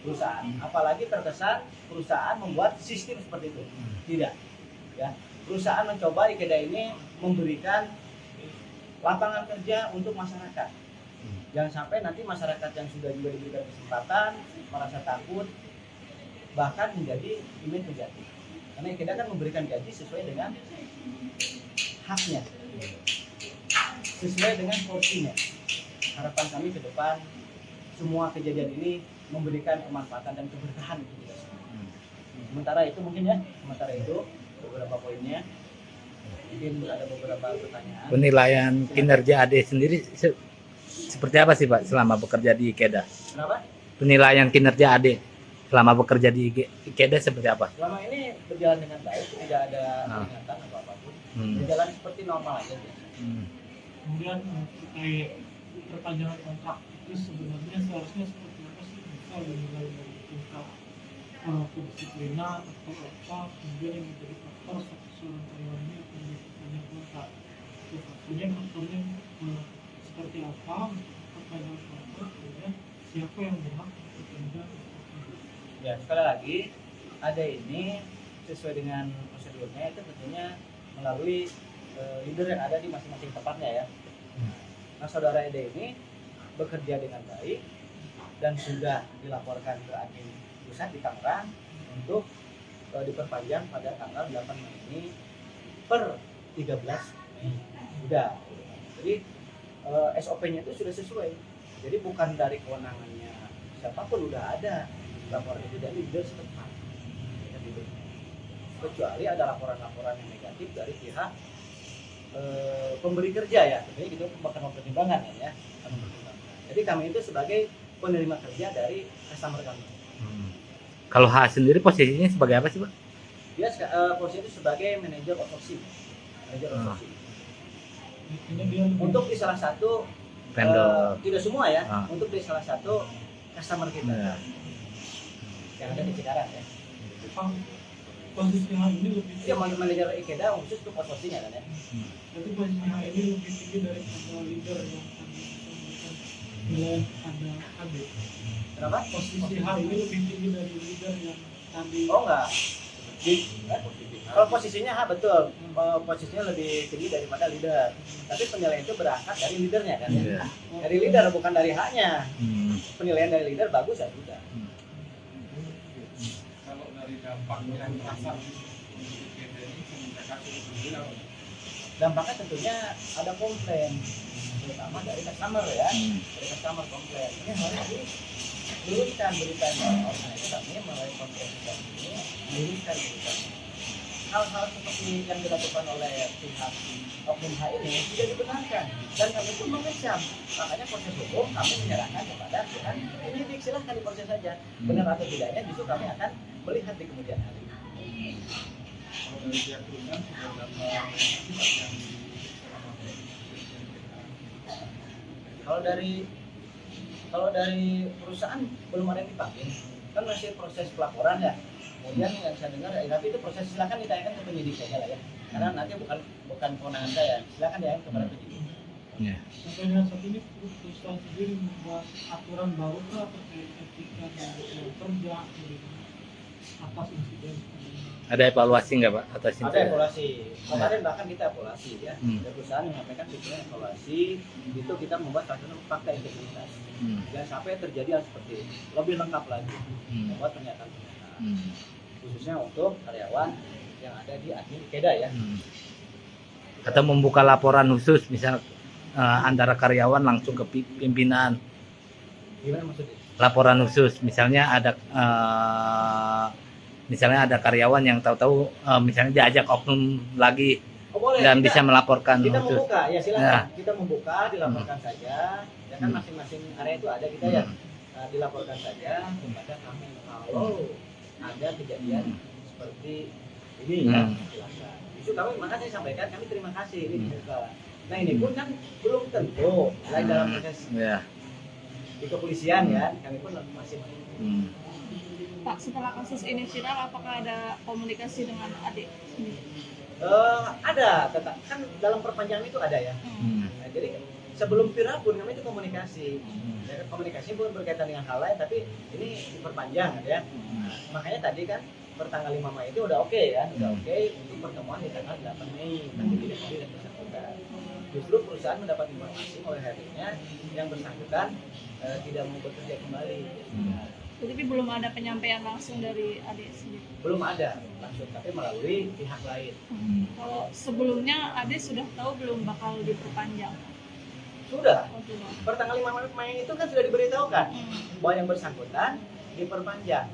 perusahaan. Apalagi terkesan perusahaan membuat sistem seperti itu, tidak. Ya, perusahaan mencoba IKEDA ini memberikan lapangan kerja untuk masyarakat. Jangan sampai nanti masyarakat yang sudah juga diberikan kesempatan merasa takut, bahkan menjadi image negatif. Karena IKEDA kan memberikan gaji sesuai dengan haknya, sesuai dengan porsinya. Harapan kami ke depan semua kejadian ini memberikan kemanfaatan dan keberkahan untuk kita semua. Sementara itu mungkin ya, sementara itu beberapa poinnya. Mungkin ada beberapa pertanyaan. Penilaian kinerja AD sendiri seperti apa sih Pak selama bekerja di IKEDA? Kenapa? Penilaian kinerja AD selama bekerja di IKEDA seperti apa? Selama ini berjalan dengan baik, tidak ada peringatan atau apapun. Berjalan seperti normal aja. Kemudian terkait perpanjangan kontrak itu sebenarnya seharusnya seperti apa sih? Misal dinilai dari tingkat kedisiplinan atau apa, kemudian yang menjadi faktor satu seorang karyawan ini akan diperpanjang kontrak. Itu faktornya seperti apa untuk perpanjangan kontrak, kemudian siapa yang berhak perpanjang. Ya, sekali lagi ada ini sesuai dengan prosedurnya itu tentunya melalui leader yang ada di masing-masing tempatnya ya. Nah, saudara Ede ini bekerja dengan baik dan sudah dilaporkan ke admin pusat di Tangerang untuk diperpanjang pada tanggal 8 Mei ini per 13 Mei. Udah. Jadi SOP-nya itu sudah sesuai. Jadi bukan dari kewenangannya siapapun, udah ada laporan itu dari leader setempat. Kecuali ada laporan-laporan yang negatif dari pihak pemberi kerja ya, tentunya gitu bukan mempertimbangkan ya. Jadi kami itu sebagai penerima kerja dari customer kami. Kalau H sendiri posisinya sebagai apa sih Pak? Dia posisi itu sebagai manajer outsourcing. Untuk di salah satu Vendor. tidak semua ya, untuk di salah satu customer kita yang ada di Cikarang ya. Posisi H ini lebih Dia manajer IKEDA khusus untuk outsourcing ya kan ya. Jadi posisi H ini lebih tinggi daripada leader yang tadi memberikan nilai pada AD. Kenapa? Posisi H ini lebih tinggi dari leader yang tadi. Oh enggak. Kalau posisinya H betul, posisinya lebih tinggi daripada leader. Tapi penilaian itu berangkat dari leadernya kan ya. Dari leader bukan dari H-nya. Penilaian dari leader bagus ya sudah. Kalau dari dampak yang terasa untuk IKEDA ini semenjak kasus berbeda, Dampaknya tentunya ada komplain, terutama dari customer ya, dari customer komplain. Ini harus diluruskan beritanya. Nah itu kami melalui konferensi ini meluruskan beritanya. Hal-hal seperti yang dilakukan oleh pihak oknum H ini tidak dibenarkan dan kami pun mengecam. Makanya proses hukum kami menyerahkan kepada pihak penyidik, silahkan diproses saja. Benar atau tidaknya justru kami akan melihat di kemudian hari. kalau dari pihak perusahaan sudah berapa yang Kalau dari perusahaan belum ada yang dipanggil, kan masih proses pelaporan ya. Kemudian yang saya dengar, tapi itu proses silakan ditanyakan ke penyidik saja lah ya, karena nanti bukan kewenangan saya. Silakan ya kepada penyidik. Sampai dengan saat ini perusahaan sendiri membuat aturan baru terkait etika dan kerja atas insiden. Ada evaluasi nggak Pak atas Ada insiden? evaluasi. Kemarin bahkan kita evaluasi ya. Ada perusahaan yang menyampaikan sistem evaluasi, itu kita membuat satu fakta integritas. Jangan sampai terjadi hal seperti ini. Lebih lengkap lagi membuat pernyataan-pernyataan. Khususnya untuk karyawan yang ada di admin IKEDA ya. Atau membuka laporan khusus misal antara karyawan langsung ke pimpinan Gimana maksudnya? Laporan khusus, misalnya ada karyawan yang tahu-tahu misalnya diajak oknum lagi Oh boleh. dan kita, bisa melaporkan kita khusus. membuka ya silakan. Ya. Kita membuka, dilaporkan saja. Ya kan masing-masing area itu ada kita ya. Dilaporkan saja kepada kami kalau ada kejadian seperti ini ya. Silakan. Itu kami makanya saya sampaikan kami terima kasih ini dibuka. Nah ini pun kan belum tentu lain dalam proses Ya. di kepolisian ya kami pun masih Pak, setelah kasus ini viral, apakah ada komunikasi dengan adik sendiri? ada tetap kan dalam perpanjangan itu ada ya. Nah, jadi sebelum viral pun kami itu komunikasi ya, komunikasi pun berkaitan dengan hal lain tapi ini diperpanjang ya. Makanya tadi kan pertanggal 5 Mei itu udah oke kan, udah oke untuk pertemuan di tanggal 8 Mei tapi tidak mau dan bersangkutan. Justru perusahaan mendapat informasi oleh harinya yang bersangkutan tidak mau bekerja kembali. Tapi belum ada penyampaian langsung dari adik sendiri. Belum ada langsung tapi melalui pihak lain. Kalau sebelumnya adik sudah tahu belum bakal diperpanjang? Sudah. Oh, sudah. Pertanggal 5 Mei itu kan sudah diberitahukan bahwa yang bersangkutan diperpanjang.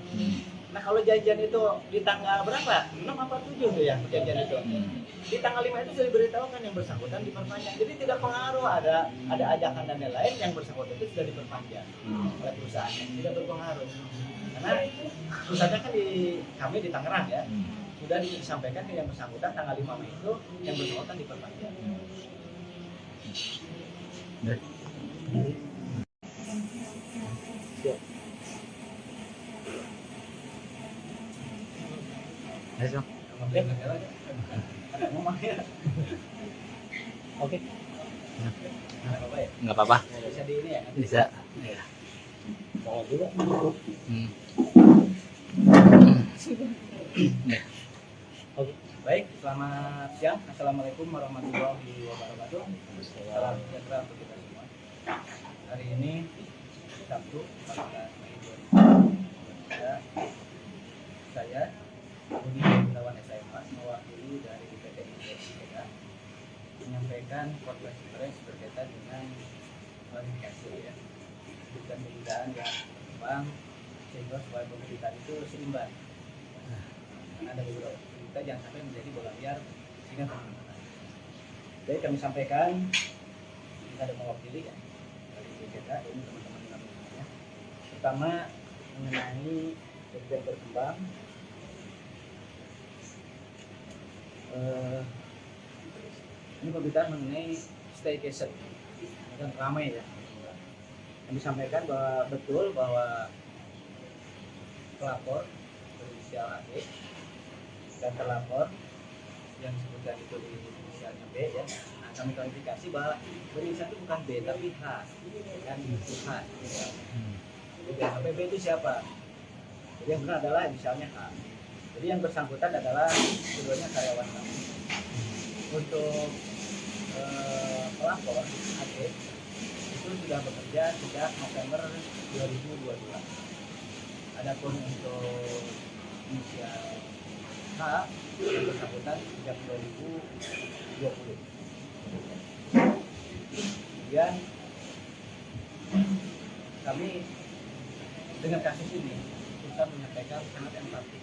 Nah kalau janjian itu di tanggal berapa? 6 apa 7 tuh ya janjian itu. Di tanggal 5 itu sudah diberitahukan yang bersangkutan diperpanjang. Jadi tidak pengaruh ada ajakan dan lain-lain yang bersangkutan itu sudah diperpanjang oleh perusahaan. Tidak berpengaruh. Karena pusatnya kan kami di Tangerang ya. Sudah disampaikan ke yang bersangkutan tanggal 5 Mei itu yang bersangkutan diperpanjang. Ayo. Oke. Nggak apa-apa. Bisa di ini ya? Bisa. Ya. Mau juga. Oke. Baik, selamat siang. Assalamualaikum warahmatullahi wabarakatuh. Salam sejahtera untuk kita semua. Hari ini Sabtu 14 Mei 2023. Saya Budi Gunawan SMA mewakili dari PT Indonesia menyampaikan konferensi pers berkaitan dengan klarifikasi ya dan pemberitaan yang berkembang sehingga supaya pemberitaan itu seimbang. Karena ada beberapa berita jangan sampai menjadi bola liar sehingga kemana-mana. Jadi kami sampaikan kita ada mewakili ya dari BPK ini teman-teman namanya. Pertama mengenai kejadian berkembang ini pemberitaan mengenai staycation dan ramai ya. Kami sampaikan bahwa betul bahwa pelapor berinisial AD dan terlapor yang disebutkan itu di inisialnya B ya. Nah, kami klarifikasi bahwa berinisial itu bukan B tapi H dan itu H. Jadi B itu siapa? Jadi yang benar adalah inisialnya H. Jadi yang bersangkutan adalah keduanya karyawan kami. Untuk pelapor AD itu sudah bekerja sejak November 2022. Adapun untuk inisial H yang bersangkutan sejak 2020. Kemudian kami dengan kasus ini kita menyampaikan sangat empati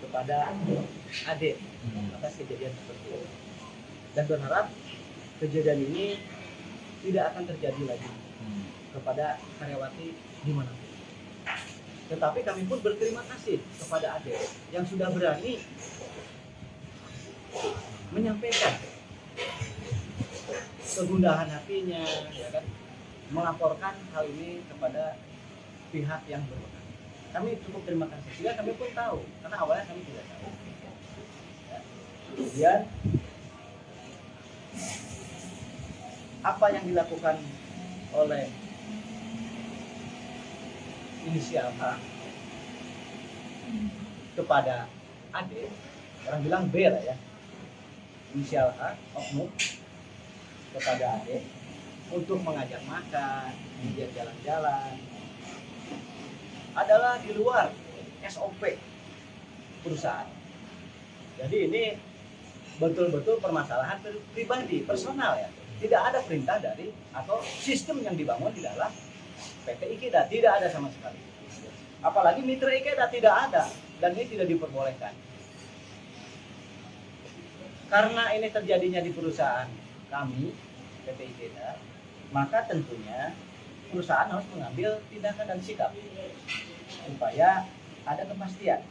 kepada adik atas kejadian seperti ini dan berharap kejadian ini tidak akan terjadi lagi kepada karyawati dimanapun. Tetapi kami pun berterima kasih kepada adik yang sudah berani menyampaikan kegundahan hatinya, ya kan, melaporkan hal ini kepada pihak yang berwenang. Kami cukup terima kasih. Sehingga kami pun tahu, karena awalnya kami tidak tahu. Ya. Kemudian apa yang dilakukan oleh inisial H kepada Ade, orang bilang B lah ya, inisial H oknum kepada Ade untuk mengajak makan, kemudian jalan-jalan adalah di luar SOP perusahaan. Jadi ini betul-betul permasalahan pribadi, personal ya. Tidak ada perintah dari atau sistem yang dibangun di dalam PT IKEDA tidak ada sama sekali. Apalagi mitra IKEDA tidak ada dan ini tidak diperbolehkan. Karena ini terjadinya di perusahaan kami, PT IKEDA, maka tentunya perusahaan harus mengambil tindakan dan sikap supaya ada kepastian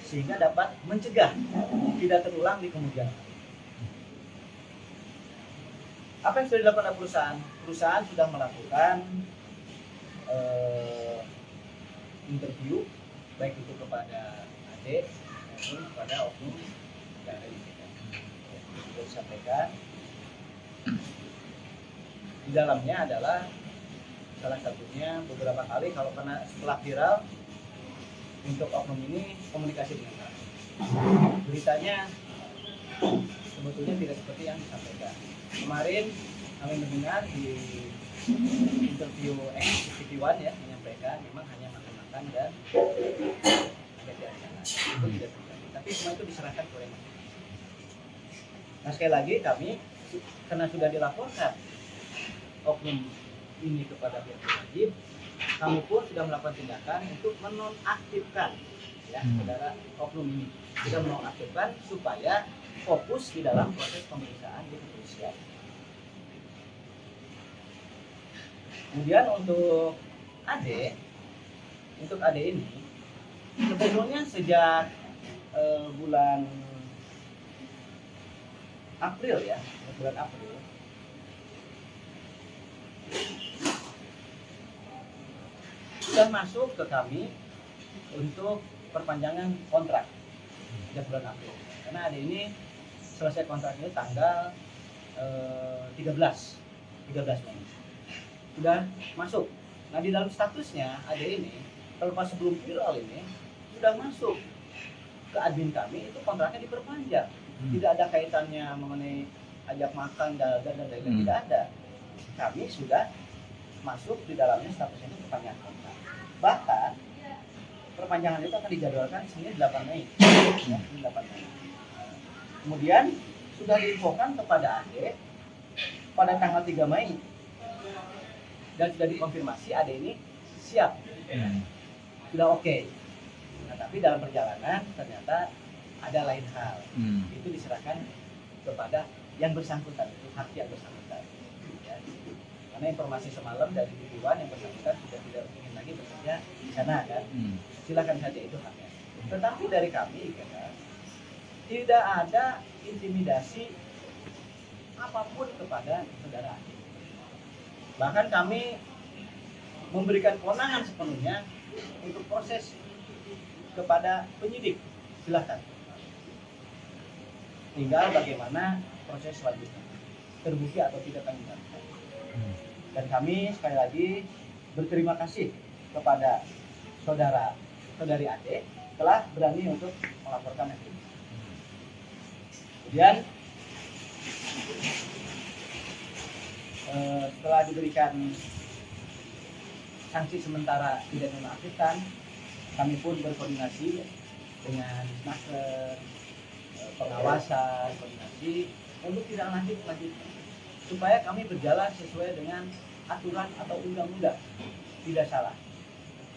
sehingga dapat mencegah tidak terulang di kemudian hari. Apa yang sudah dilakukan oleh perusahaan? Perusahaan sudah melakukan interview baik itu kepada AD maupun kepada oknum yang ada di sini. Sudah disampaikan di dalamnya adalah salah satunya beberapa kali kalau karena setelah viral untuk oknum ini komunikasi dengan kami. Beritanya sebetulnya tidak seperti yang disampaikan. Kemarin kami mendengar di interview TV1 ya menyampaikan memang hanya makan-makan dan ada jalan-jalan. Itu tidak terjadi. Tapi semua itu diserahkan kepada masing-masing. Nah sekali lagi kami karena sudah dilaporkan oknum ini kepada pihak wajib, kami pun sudah melakukan tindakan untuk menonaktifkan ya saudara oknum ini, sudah menonaktifkan supaya fokus di dalam proses pemeriksaan di kepolisian. Kemudian untuk AD ini sebetulnya sejak bulan April ya, bulan April sudah masuk ke kami untuk perpanjangan kontrak sejak bulan April. Karena AD ini selesai kontraknya tanggal 13 Mei. Sudah masuk. Nah di dalam statusnya AD ini terlepas sebelum viral ini sudah masuk ke admin kami itu kontraknya diperpanjang. Tidak ada kaitannya mengenai ajak makan dan lain-lain, tidak ada. Kami sudah masuk di dalamnya statusnya itu perpanjangan kontrak. Bahkan perpanjangan itu akan dijadwalkan Senin 8 Mei. Ya, Senin 8 Mei. Kemudian sudah diinfokan kepada AD pada tanggal 3 Mei dan sudah dikonfirmasi AD ini siap, sudah oke. Nah, tapi dalam perjalanan ternyata ada lain hal. Itu diserahkan kepada yang bersangkutan, itu hak yang bersangkutan. Ya. Karena informasi semalam dari TV1 yang bersangkutan sudah tidak ingin lagi bekerja di sana kan. Silakan saja itu haknya. Tetapi dari kami tidak ada intimidasi apapun kepada saudara AD. Bahkan kami memberikan kewenangan sepenuhnya untuk proses kepada penyidik. Silakan. Tinggal bagaimana proses selanjutnya, terbukti atau tidak kami lakukan. Dan kami sekali lagi berterima kasih kepada saudari Ade telah berani untuk melaporkan itu. Kemudian setelah diberikan sanksi sementara tidak dinonaktifkan, kami pun berkoordinasi dengan Disnaker, pengawasan, koordinasi untuk tidak lanjutkan supaya kami berjalan sesuai dengan aturan atau undang-undang, tidak salah.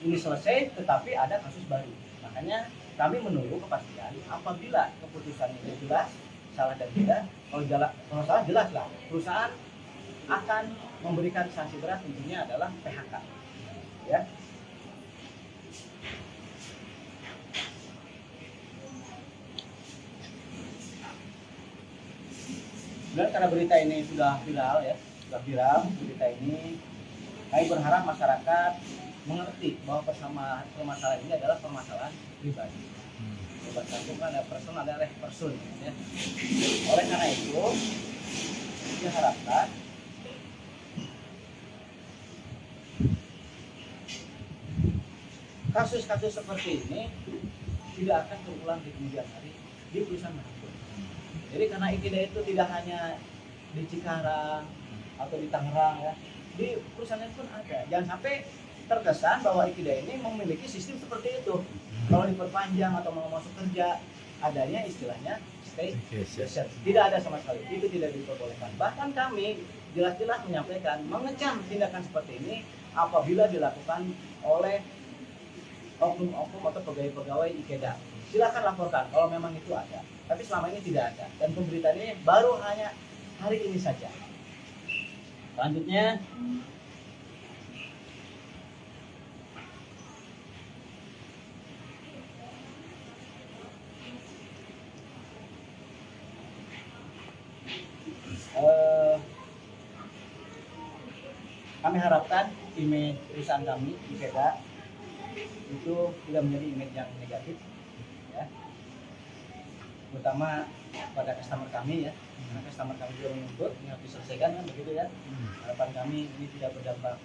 Ini selesai tetapi ada kasus baru, makanya kami menunggu kepastian apabila keputusan itu jelas salah dan tidak. Kalau salah jelas lah perusahaan akan memberikan sanksi berat, tentunya adalah PHK ya. Dan karena berita ini sudah viral ya, berita ini, kami berharap masyarakat mengerti bahwa permasalahan ini adalah permasalahan pribadi. Bersangkutan ada person, ada person ya. Oleh karena itu diharapkan kasus-kasus seperti ini tidak akan terulang di kemudian hari di perusahaan manapun. Jadi karena IKEDA itu tidak hanya di Cikarang atau di Tangerang ya, di perusahaan lain pun ada. Jangan sampai terkesan bahwa IKEDA ini memiliki sistem seperti itu. Kalau diperpanjang atau mau masuk kerja, adanya istilahnya staycation. Tidak ada sama sekali, itu tidak diperbolehkan. Bahkan kami jelas-jelas menyampaikan, mengecam tindakan seperti ini apabila dilakukan oleh oknum-oknum atau pegawai-pegawai IKEDA. Silakan laporkan kalau memang itu ada. Tapi selama ini tidak ada. Dan pemberitaan ini baru hanya hari ini saja. Selanjutnya, kami harapkan image perusahaan kami IKEDA itu tidak menjadi image yang negatif, ya, terutama pada customer kami ya, karena customer kami juga menuntut ini harus diselesaikan kan begitu ya. Harapan kami ini tidak berdampak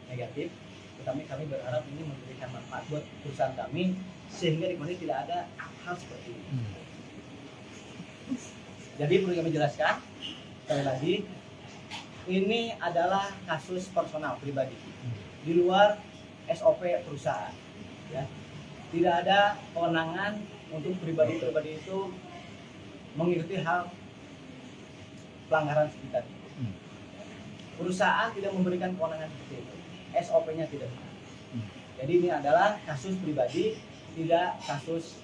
negatif, tetapi kami berharap ini memberikan manfaat buat perusahaan kami sehingga di kemudian tidak ada hal seperti ini. Jadi perlu kami jelaskan sekali lagi, ini adalah kasus personal pribadi di luar SOP perusahaan, ya. Tidak ada kewenangan untuk pribadi-pribadi itu mengikuti hal pelanggaran seperti tadi. Perusahaan tidak memberikan kewenangan seperti itu, SOP-nya tidak. Jadi ini adalah kasus pribadi, tidak kasus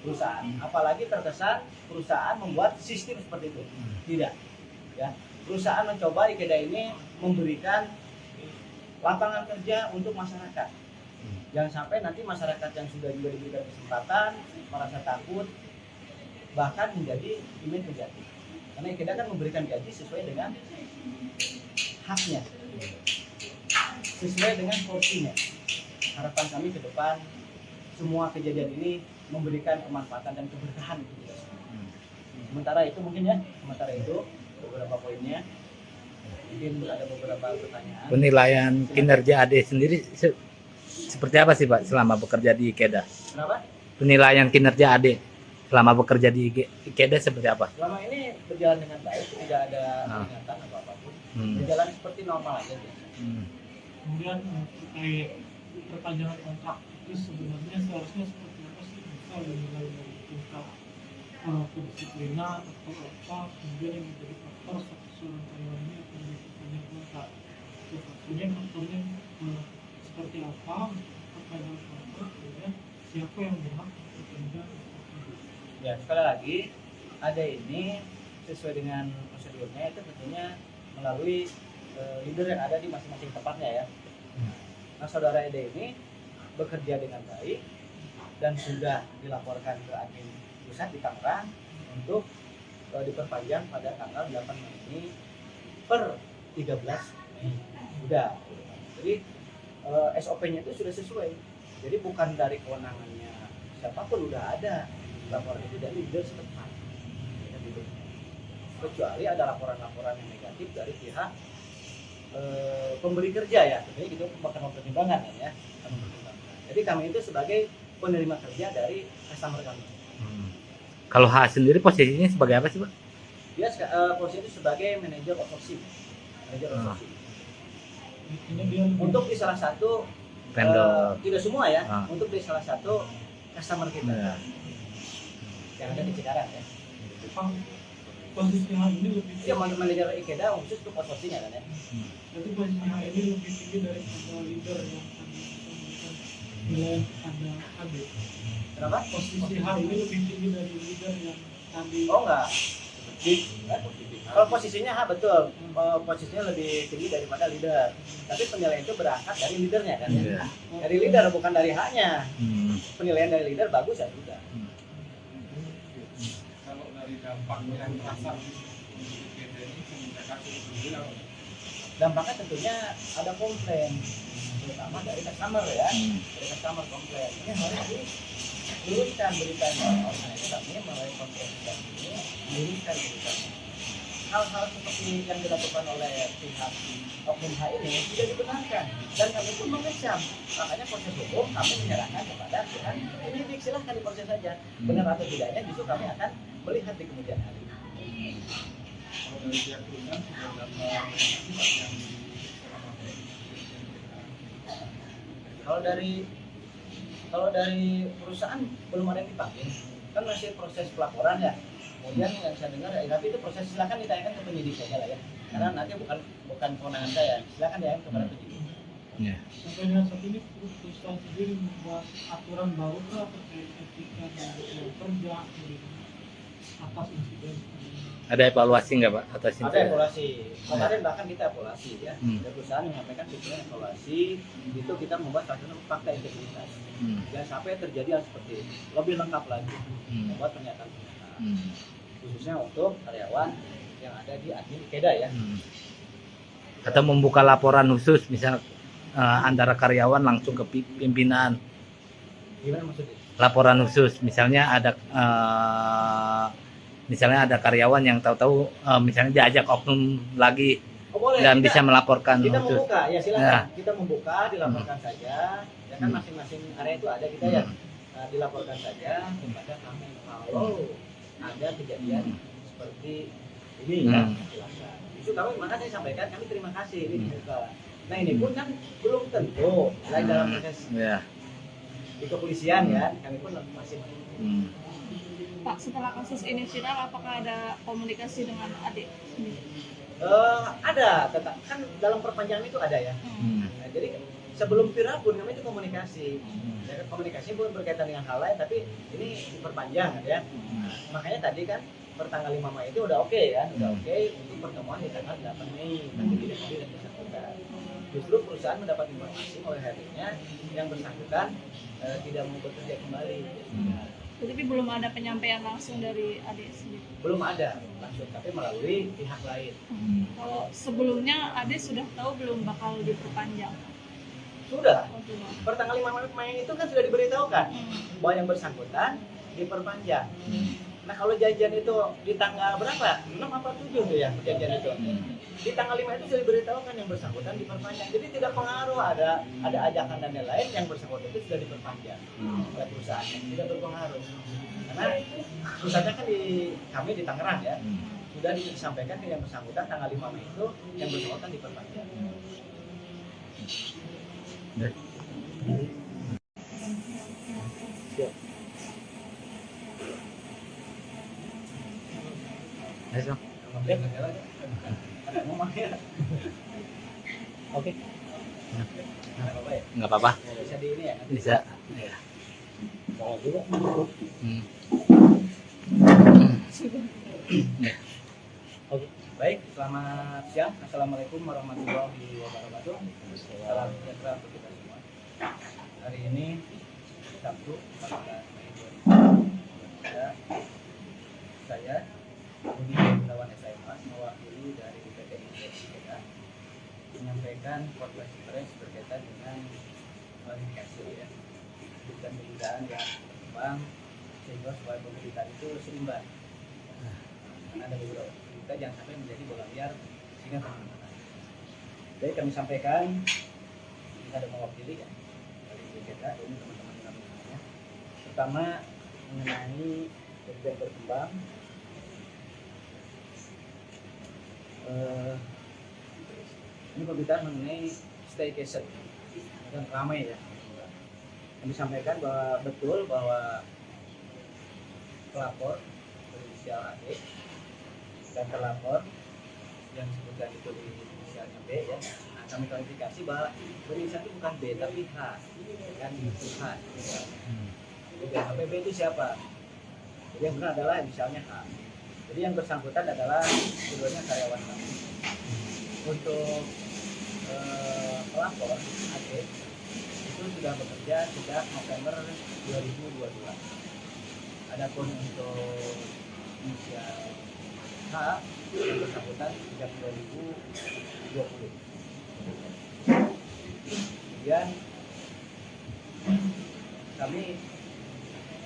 perusahaan. Apalagi terkesan perusahaan membuat sistem seperti itu, tidak. Ya, perusahaan mencoba IKEDA ini memberikan lapangan kerja untuk masyarakat. Jangan sampai nanti masyarakat yang sudah juga diberikan kesempatan merasa takut, bahkan menjadi image negatif. Karena IKEDA kan memberikan gaji sesuai dengan haknya, sesuai dengan porsinya. Harapan kami ke depan semua kejadian ini memberikan kemanfaatan dan keberkahan untuk kita semua. Sementara itu mungkin ya, sementara itu beberapa poinnya. Mungkin ada beberapa pertanyaan. Penilaian kinerja AD sendiri seperti apa sih Pak selama bekerja di IKEDA? Kenapa? Penilaian kinerja AD selama bekerja di IKEDA seperti apa? Selama ini berjalan dengan baik, tidak ada peringatan atau apapun. Berjalan seperti normal aja biasa. Kemudian terkait perpanjangan kontrak itu sebenarnya seharusnya seperti apa sih? Misal dinilai dari tingkat kedisiplinan atau apa, kemudian yang menjadi faktor satu seorang karyawan ini akan diperpanjang kontrak. Itu faktornya seperti apa perpanjangan kontrak, kemudian siapa yang berhak perpanjang kontrak. Ya, sekali lagi ada ini sesuai dengan prosedurnya itu tentunya melalui leader yang ada di masing-masing tempatnya ya. Nah, saudara Ede ini bekerja dengan baik dan sudah dilaporkan ke admin pusat di Tangerang untuk diperpanjang pada tanggal 8 Mei ini per 13 Mei. Sudah. Jadi SOP-nya itu sudah sesuai. Jadi bukan dari kewenangannya siapapun, udah ada laporan itu dari leader setempat. Kecuali ada laporan-laporan yang negatif dari pihak pemberi kerja ya, tentunya itu bakal mempertimbangkan ya. Jadi kami itu sebagai penerima kerja dari customer kami. Kalau H sendiri posisinya sebagai apa sih Pak? Dia posisi itu sebagai manajer outsourcing. Intinya dia Untuk di salah satu Vendor. tidak semua ya, untuk di salah satu customer kita Ya. yang ada di Cikarang ya. posisi H ini lebih Dia manajer IKEDA khusus untuk outsourcing kan ya. Jadi posisi H ini lebih tinggi daripada leader yang tadi memberikan nilai kepada AD. Kenapa? Posisi H ini lebih tinggi dari leader yang tadi. Oh enggak. Kalau posisinya betul, posisinya lebih tinggi daripada leader. Tapi penilaian itu berangkat dari leadernya kan ya. Iya. Dari leader bukan dari haknya. Penilaian dari leader bagus ya sudah. Kalau dari dampak yang terasa untuk IKEDA ini semenjak kasus itu Dampaknya tentunya ada komplain, terutama dari customer ya. Dari customer komplain. Ini harus diluruskan beritanya. Nah itu kami melalui konferensi ini diluruskan beritanya. Hal-hal seperti yang dilakukan oleh pihak oknum H ini tidak dibenarkan dan kami pun mengecam. Makanya proses hukum kami menyerahkan kepada pihak penyidik. Silahkan diproses saja, benar atau tidaknya justru kami akan melihat di kemudian hari. kalau dari pihak perusahaan sudah dapat yang Kalau dari perusahaan belum ada yang dipanggil, kan masih proses pelaporan ya. Kemudian yang saya dengar, tapi itu proses silakan ditanyakan ke penyidik saja lah ya. Karena nanti bukan kewenangan saya, silakan ditanyakan kepada penyidik. Ya. Sampai dengan saat ini perusahaan sendiri membuat aturan baru kah terkait etika dan kerja atas insiden seperti ini? Ada evaluasi nggak Pak atas Ada insiden? evaluasi. Kemarin bahkan kita evaluasi ya. Hmm. Ada perusahaan menyampaikan tujuan evaluasi, itu kita membuat satu fakta integritas. Jangan sampai terjadi hal seperti ini. Lebih lengkap lagi, membuat pernyataan-pernyataan. Khususnya untuk karyawan yang ada di admin IKEDA ya. Atau membuka laporan khusus misal antara karyawan langsung ke pimpinan. Gimana maksudnya? Laporan khusus misalnya ada karyawan yang tahu-tahu misalnya diajak oknum lagi Oh, boleh. dan Kita- bisa melaporkan Kita khusus. membuka ya silakan. Ya. Kita membuka, dilaporkan saja. Ya kan masing-masing area itu ada kita ya. Nah, dilaporkan saja kepada kami kalau ada kejadian seperti ini ya. Silakan. Justru kami makanya saya sampaikan kami terima kasih ini dibuka. Nah ini pun kan belum tentu selain dalam proses Ya. di kepolisian ya kami pun masih Pak, setelah kasus ini viral, apakah ada komunikasi dengan adik sendiri? ada tetap kan dalam perpanjangan itu ada ya. Nah, jadi sebelum viral pun kami itu komunikasi. Ya, kan, komunikasi pun berkaitan dengan hal lain tapi ini diperpanjang ya. Makanya tadi kan pertanggal 5 Mei itu udah oke ya, udah oke untuk pertemuan di tanggal 8 Mei tapi tidak hadir yang bersangkutan. Justru perusahaan mendapat informasi oleh hadirnya yang bersangkutan tidak mau bekerja kembali. Tapi belum ada penyampaian langsung dari adik sendiri. Belum ada langsung tapi melalui pihak lain. Kalau sebelumnya adik sudah tahu belum bakal diperpanjang? Sudah. Oh, sudah. Pertanggal 5 Mei itu kan sudah diberitahukan bahwa yang bersangkutan diperpanjang. Nah kalau jajan itu di tanggal berapa? 6 apa 7 tuh ya jajan itu. Di tanggal 5 itu sudah diberitahukan yang bersangkutan diperpanjang. Jadi tidak pengaruh ada ajakan dan lain-lain yang bersangkutan itu sudah diperpanjang oleh perusahaan. Tidak berpengaruh. Karena perusahaannya kan kami di Tangerang ya. Sudah disampaikan ke yang bersangkutan tanggal 5 Mei itu yang bersangkutan diperpanjang. Ayo, Bang. Ada ngomong ya. Oke. Nggak apa-apa ya? Nggak apa-apa. Bisa di ini ya? Nanti Bisa. Ya. Ya. Oke. Baik, selamat siang. Assalamualaikum warahmatullahi wabarakatuh. Salam sejahtera untuk kita semua. Hari ini Sabtu 14 Mei 2023. Saya Budi Gunawan SMA mewakili dari PT IKEDA menyampaikan konferensi pers berkaitan dengan klarifikasi ya dan pemberitaan yang berkembang sehingga supaya pemberitaan itu seimbang. Karena ada beberapa berita jangan sampai menjadi bola liar sehingga kemana-mana. Jadi kami sampaikan kita ada mewakili ya dari IKEDA ini teman-teman kami semuanya. Pertama mengenai yang berkembang ini pemberitaan mengenai staycation dan ramai ya. Kami sampaikan bahwa betul bahwa pelapor berinisial AD dan terlapor yang disebutkan itu di inisialnya B ya. Nah, kami klarifikasi bahwa berinisial itu bukan B tapi H, kan itu H. Jadi sampai B itu siapa? Jadi yang benar adalah inisialnya H. Jadi yang bersangkutan adalah keduanya karyawan kami. Untuk pelapor AD itu sudah bekerja sejak November 2022. Adapun untuk inisial H yang bersangkutan sejak 2020. Kemudian kami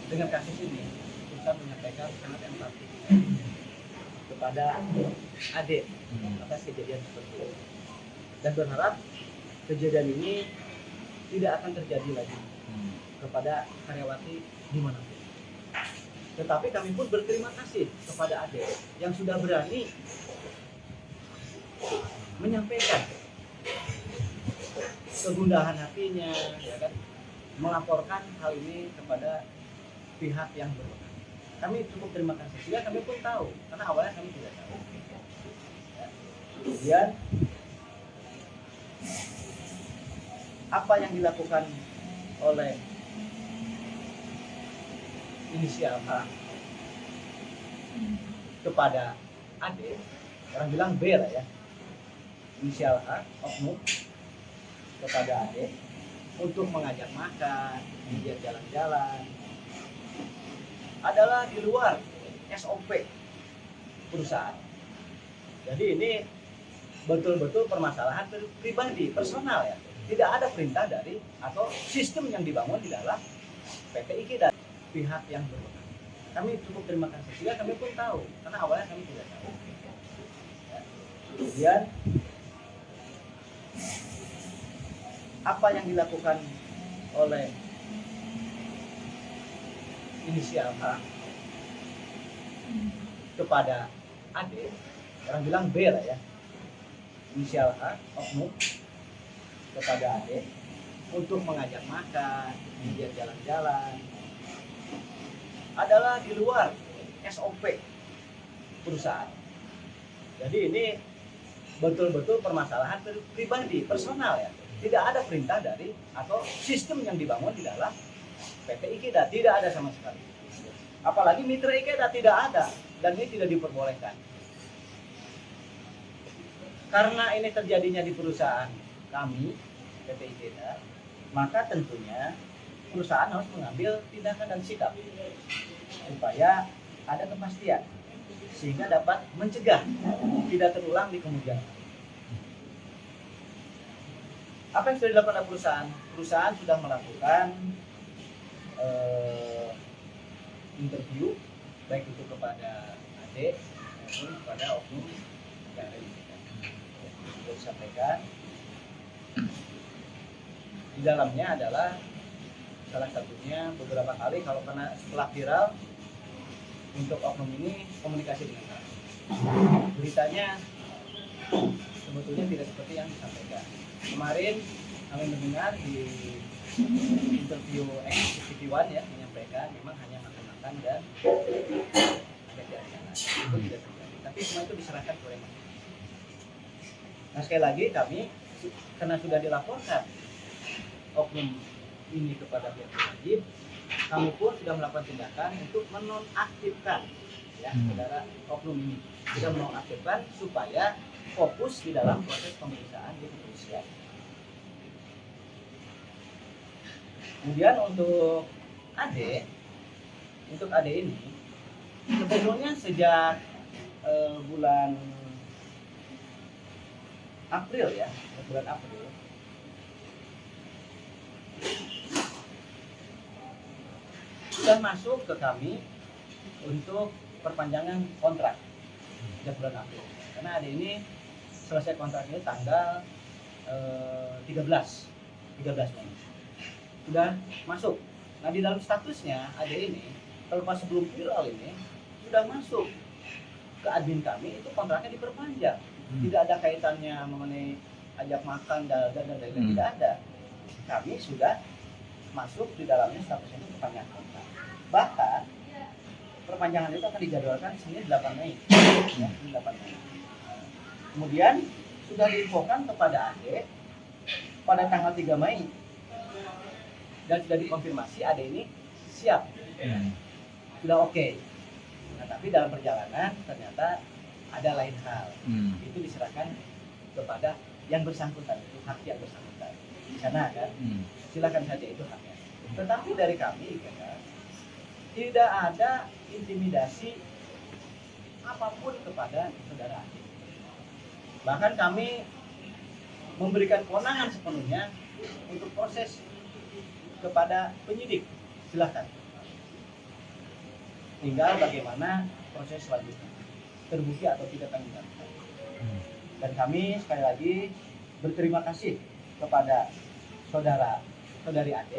dengan kasus ini perusahaan menyampaikan sangat empati kepada adik atas kejadian seperti ini dan berharap kejadian ini tidak akan terjadi lagi kepada karyawati dimanapun. Tetapi kami pun berterima kasih kepada adik yang sudah berani menyampaikan kegundahan hatinya, ya kan, melaporkan hal ini kepada pihak yang berwenang. Kami cukup terima kasih. Sehingga kami pun tahu, karena awalnya kami tidak tahu. Ya. Kemudian apa yang dilakukan oleh inisial H kepada AD, orang bilang B lah ya, inisial H oknum kepada AD untuk mengajak makan, dia jalan-jalan, adalah di luar SOP perusahaan. Jadi ini betul-betul permasalahan pribadi, personal ya. Tidak ada perintah dari atau sistem yang dibangun di dalam PT IKI dan pihak yang berwenang. Kami cukup terima kasih. Sehingga kami pun tahu, karena awalnya kami tidak tahu. Ya. Kemudian apa yang dilakukan oleh inisial H kepada AD, orang bilang B lah ya, inisial H oknum kepada AD untuk mengajak makan, dia jalan-jalan, adalah di luar SOP perusahaan. Jadi ini betul-betul permasalahan pribadi, personal ya. Tidak ada perintah dari atau sistem yang dibangun di dalam PT IKEDA, tidak ada sama sekali. Apalagi mitra IKEDA tidak ada dan ini tidak diperbolehkan. Karena ini terjadinya di perusahaan kami, PT IKEDA, maka tentunya perusahaan harus mengambil tindakan dan sikap supaya ada kepastian sehingga dapat mencegah tidak terulang di kemudian hari. Apa yang sudah dilakukan oleh perusahaan? Perusahaan sudah melakukan interview baik itu kepada AD maupun kepada oknum yang ada di sini. Sudah disampaikan. Di dalamnya adalah salah satunya beberapa kali kalau karena setelah viral untuk oknum ini komunikasi dengan kami. Beritanya sebetulnya tidak seperti yang disampaikan. Kemarin kami mendengar di interview TV1 ya menyampaikan memang hanya makan-makan dan ada jalan-jalan. Itu tidak terjadi. Tapi semua itu diserahkan kepada masyarakat. Nah sekali lagi kami karena sudah dilaporkan oknum ini kepada pihak wajib, kami pun sudah melakukan tindakan untuk menonaktifkan ya saudara oknum ini, sudah menonaktifkan supaya fokus di dalam proses pemeriksaan di kepolisian. Kemudian untuk AD ini sebetulnya sejak bulan April ya, bulan April sudah masuk ke kami untuk perpanjangan kontrak sejak bulan April. Karena AD ini selesai kontraknya tanggal 13 Mei. Sudah masuk. Nah di dalam statusnya AD ini, terlepas sebelum viral ini, sudah masuk ke admin kami itu kontraknya diperpanjang. Tidak ada kaitannya mengenai ajak makan dan lain-lain, tidak ada. Kami sudah masuk di dalamnya statusnya itu perpanjangan kontrak. Bahkan perpanjangan itu akan dijadwalkan Senin 8 Mei. Ya, 8 Mei. Kemudian sudah diinfokan kepada AD pada tanggal 3 Mei dan sudah dikonfirmasi AD ini siap, sudah oke. Nah tapi dalam perjalanan ternyata ada lain hal. Itu diserahkan kepada yang bersangkutan, itu hak yang bersangkutan di sana kan. Silakan saja itu haknya. Tetapi dari kami kan, tidak ada intimidasi apapun kepada saudara AD. Bahkan kami memberikan kewenangan sepenuhnya untuk proses kepada penyidik. Silakan. Tinggal bagaimana proses selanjutnya, terbukti atau tidak kami lakukan. Dan kami sekali lagi berterima kasih kepada saudari AD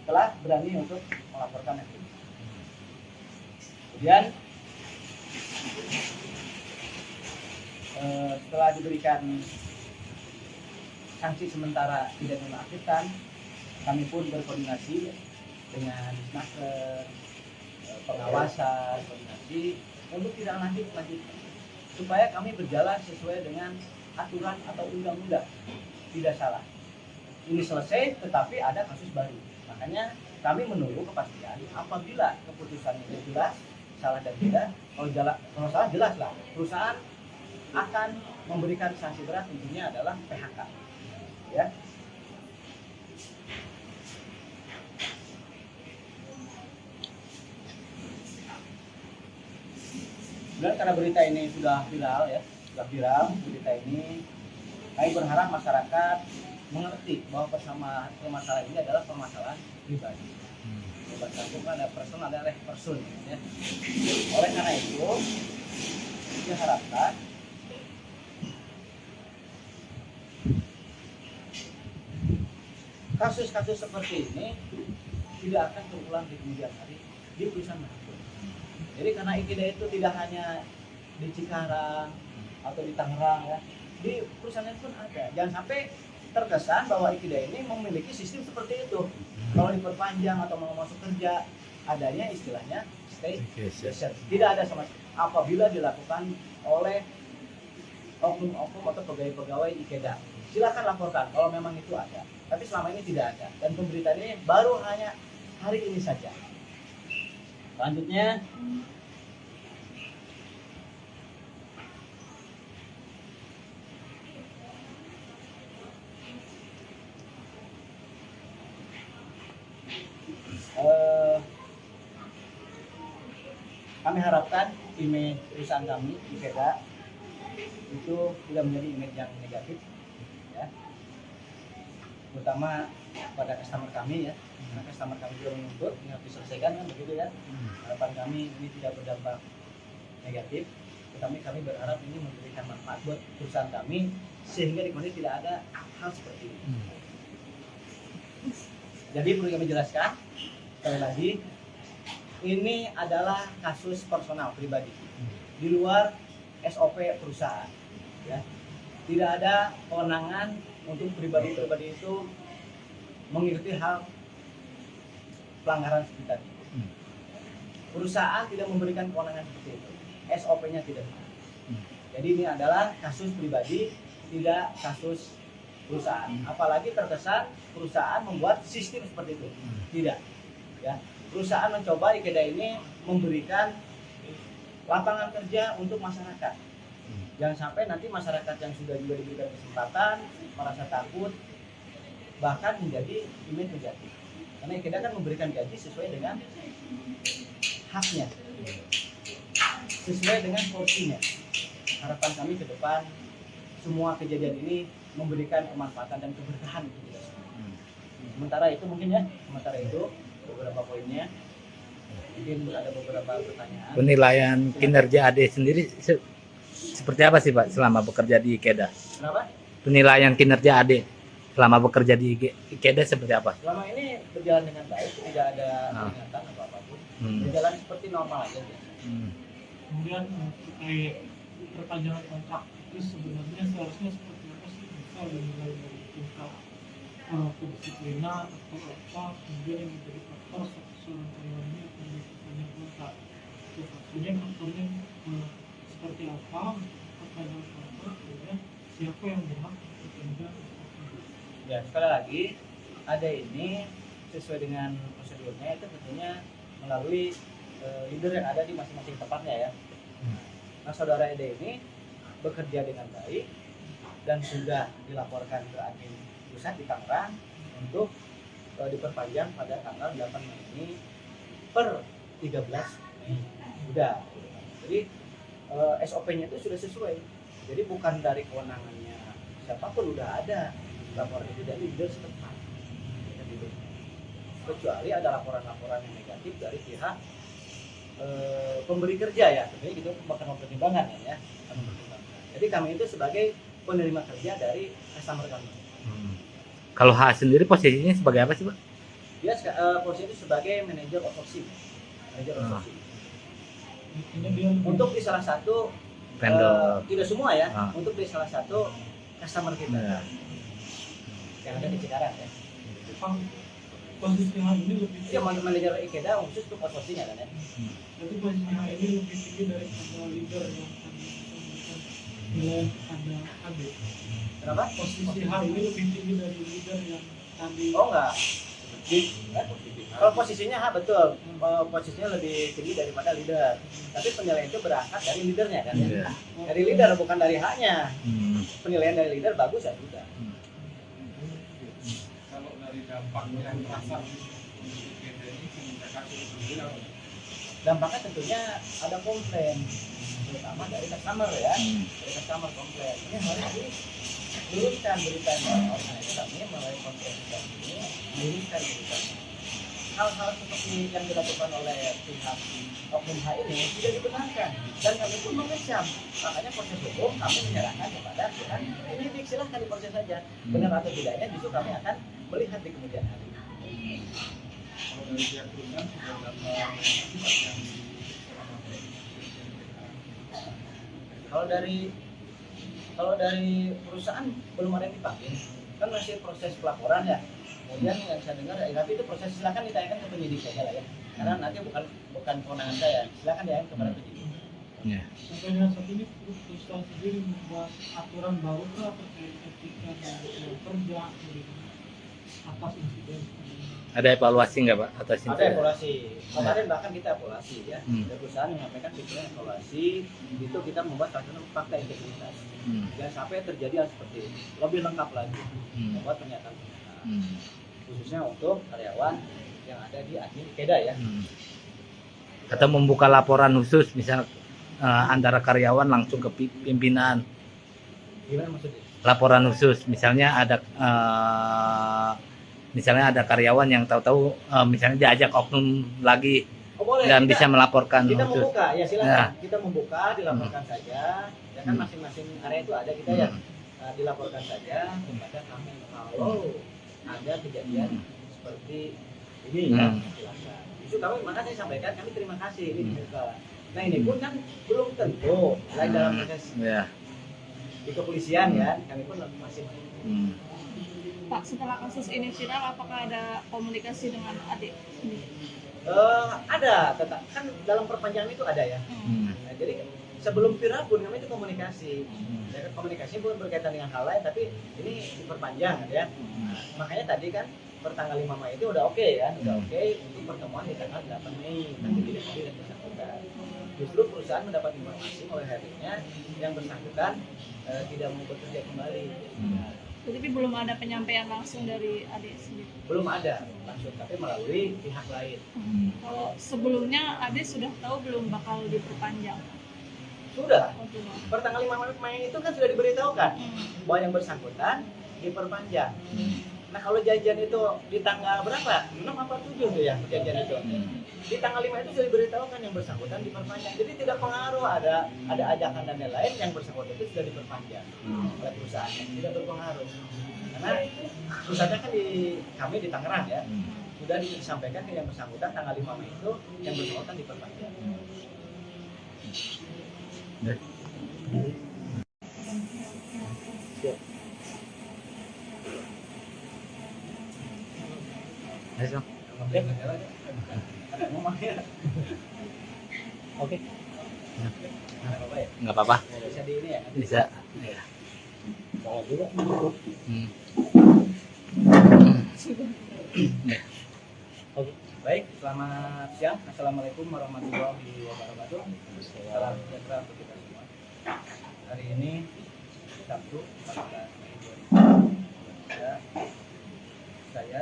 telah berani untuk melaporkan itu. Kemudian setelah diberikan sanksi sementara tidak nonaktifkan, kami pun berkoordinasi dengan Disnaker, pengawasan, koordinasi untuk tidak lanjutkan supaya kami berjalan sesuai dengan aturan atau undang-undang, tidak salah. ini selesai tetapi ada kasus baru. Makanya kami menunggu kepastian apabila keputusannya itu jelas salah dan tidak. Kalau salah jelas lah, perusahaan akan memberikan sanksi berat, intinya adalah PHK. Ya. Dan karena berita ini sudah viral ya, berita ini, kami berharap masyarakat mengerti bahwa permasalahan ini adalah permasalahan pribadi. Bahasa hukum ada person, ada person ya. Oleh karena itu diharapkan kasus-kasus seperti ini tidak akan terulang di kemudian hari di perusahaan manapun. Jadi karena IKEDA itu tidak hanya di Cikarang atau di Tangerang ya, di perusahaan lain pun ada. Jangan sampai terkesan bahwa IKEDA ini memiliki sistem seperti itu. Kalau diperpanjang atau mau masuk kerja, adanya istilahnya staycation. Tidak ada sama sekali. Apabila dilakukan oleh oknum-oknum atau pegawai-pegawai IKEDA, silakan laporkan kalau memang itu ada. Tapi selama ini tidak ada. Dan pemberitaan ini baru hanya hari ini saja. Selanjutnya, kami harapkan image perusahaan kami IKEDA itu tidak menjadi image yang negatif ya, terutama pada customer kami ya, karena customer kami juga menuntut ini harus diselesaikan kan begitu ya. Harapan kami ini tidak berdampak negatif, tetapi kami berharap ini memberikan manfaat buat perusahaan kami sehingga di kemudian tidak ada hal seperti ini. Jadi perlu kami jelaskan sekali lagi, ini adalah kasus personal pribadi di luar SOP perusahaan ya. Tidak ada kewenangan untuk pribadi-pribadi itu mengikuti hal pelanggaran seperti tadi. Perusahaan tidak memberikan kewenangan seperti itu, SOP-nya tidak. Jadi ini adalah kasus pribadi, tidak kasus perusahaan. Apalagi terkesan perusahaan membuat sistem seperti itu. Tidak ya. Perusahaan mencoba IKEDA ini memberikan lapangan kerja untuk masyarakat. Jangan sampai nanti masyarakat yang sudah juga diberikan kesempatan merasa takut, bahkan menjadi image negatif. Karena IKEDA kan memberikan gaji sesuai dengan haknya, sesuai dengan porsinya. Harapan kami ke depan semua kejadian ini memberikan kemanfaatan dan keberkahan untuk kita semua. Sementara itu mungkin ya, beberapa poinnya. Mungkin ada beberapa pertanyaan. Penilaian kinerja AD sendiri seperti apa sih Pak selama bekerja di IKEDA? Kenapa? Penilaian kinerja AD selama bekerja di IKEDA seperti apa? Selama ini berjalan dengan baik, tidak ada peringatan atau apapun. Berjalan seperti normal aja biasa. Kemudian terkait perpanjangan kontrak itu sebenarnya seharusnya seperti apa sih? Misal dinilai dari tingkat kedisiplinan atau apa, kemudian yang menjadi faktor seorang karyawannya akan diperpanjang kontrak. Itu faktornya seperti apa perpanjangan kontrak, kemudian siapa yang berhak diperpanjang. Ya, sekali lagi ada ini sesuai dengan prosedurnya itu tentunya melalui leader yang ada di masing-masing tempatnya ya. Nah, saudara Ede ini bekerja dengan baik dan sudah dilaporkan ke admin pusat di Tangerang untuk diperpanjang pada tanggal 8 Mei ini per 13 Mei. Sudah. Jadi SOP-nya itu sudah sesuai. Jadi bukan dari kewenangannya siapapun, udah ada laporan itu dari leader setempat. Kecuali ada laporan-laporan yang negatif dari pihak pemberi kerja ya, tentunya itu bakal mempertimbangkan ya. Jadi kami itu sebagai penerima kerja dari customer kami. Kalau H sendiri posisinya sebagai apa sih Pak? Dia posisi itu sebagai manajer outsourcing. Untuk di salah satu Vendor. tidak semua ya, untuk di salah satu customer kita yang ada di Cikarang ya. Posisi H ini lebih tinggi. Dia manajer IKEDA khusus untuk outsourcing kan ya. Jadi posisi H ini lebih tinggi dari leader yang tadi memberikan nilai ada AD. Kenapa? Posisi H ini lebih tinggi dari leader yang tadi. Oh enggak. Kalau posisinya betul. Posisinya lebih tinggi daripada leader. Tapi penilaian itu berangkat dari leadernya kan ya. Iya. Dari leader bukan dari haknya. Hmm. Penilaian dari leader bagus ya sudah. Kalau dari dampaknya yang terasa untuk IPD ini kebijakan berbeda. Dampaknya tentunya ada komplain, terutama dari customer ya. Hmm. Dari customer komplain. Ini harus diluruskan beritanya. Nah itu kami melalui konferensi ini meluruskan beritanya. Hal-hal seperti yang dilakukan oleh pihak oknum H ini tidak dibenarkan dan kami pun mengecam. Makanya proses hukum kami menyerahkan kepada pihak penyidik, silahkan diproses saja. Benar atau tidaknya justru kami akan melihat di kemudian hari. Kalau dari pihak perusahaan sudah dapat akibat yang Kalau dari perusahaan belum ada yang dipanggil, kan masih proses pelaporan ya. Kemudian yang saya dengar, tapi itu proses silakan ditanyakan ke penyidik saja lah ya. Karena nanti bukan kewenangan saya, silakan ditanyakan kepada penyidik. Ya. Sampai dengan saat ini perusahaan sendiri membuat aturan baru terkait etika dan kerja atas insiden seperti ini. Ada evaluasi nggak Pak atas Ada insiden? evaluasi. Kemarin bahkan kita evaluasi ya. Hmm. Dari perusahaan menyampaikan pikiran evaluasi, itu kita membuat salah satu fakta integritas. Hmm. Jangan sampai terjadi hal seperti ini. Lebih lengkap lagi, membuat pernyataan. Hmm. Khususnya untuk karyawan yang ada di admin Keda ya. Hmm. Atau membuka laporan khusus misal antara karyawan langsung ke pimpinan. Gimana maksudnya? Laporan khusus misalnya ada karyawan yang tahu-tahu misalnya diajak oknum lagi Oh boleh. dan kita, bisa melaporkan kita khusus. membuka ya silakan. Ya. Kita membuka, dilaporkan saja. Ya kan masing-masing area itu ada kita ya. Dilaporkan saja kepada kami kalau ada kejadian seperti ini ya. Silakan. Itu kami makanya saya sampaikan kami terima kasih ini dibuka. Nah ini pun kan belum tentu lain dalam proses Ya. di kepolisian ya. Kami pun masih Hmm. Pak, setelah kasus ini viral, apakah ada komunikasi dengan adik sendiri? ada, tetap kan dalam perpanjangan itu ada ya. Hmm. Nah, jadi sebelum viral pun kami itu komunikasi. Hmm. Ya kan komunikasi pun berkaitan dengan hal lain, tapi ini diperpanjang ya. Nah, makanya tadi kan pertanggal 5 Mei itu udah oke ya, udah oke untuk pertemuan di tanggal 8 Mei. Tapi tidak hadir yang bersangkutan. Justru perusahaan mendapat informasi oleh hadirnya yang bersangkutan tidak mau bekerja kembali. Tapi belum ada penyampaian langsung dari adik sendiri. Belum ada langsung, tapi melalui pihak lain. Kalau sebelumnya adik sudah tahu belum bakal diperpanjang? Sudah. Oh, sudah. Pertanggal 5 Mei itu kan sudah diberitahukan bahwa yang bersangkutan diperpanjang. Nah kalau jajan itu di tanggal berapa? 6 apa 7 tuh ya jajan itu. Di tanggal 5 itu sudah diberitahukan yang bersangkutan diperpanjang. Jadi tidak pengaruh ada ajakan dan lain-lain, yang bersangkutan itu sudah diperpanjang oleh perusahaan. Tidak berpengaruh. Karena perusahaannya kan kami di Tangerang ya. Sudah disampaikan ke yang bersangkutan tanggal 5 Mei itu yang bersangkutan diperpanjang. Ayo. Oke. Ada ngomong ya. Oke. Nggak apa-apa ya. Nggak apa-apa. Bisa di ini ya. Bisa. Ya. Kalau juga. Hmm. Ya. Oke. Baik, selamat siang. Assalamualaikum warahmatullahi wabarakatuh. Salam sejahtera untuk kita semua. Hari ini Sabtu 14 Mei 2023. Saya